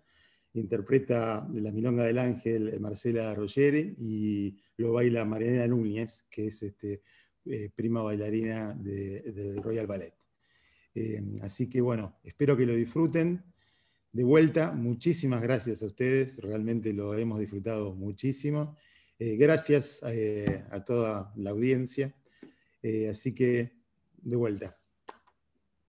Interpreta la Milonga del Ángel Marcela Roggeri y lo baila Marianela Núñez, que es prima bailarina del Royal Ballet. Así que bueno, espero que lo disfruten. De vuelta, muchísimas gracias a ustedes, realmente lo hemos disfrutado muchísimo. Gracias a toda la audiencia. Así que, de vuelta.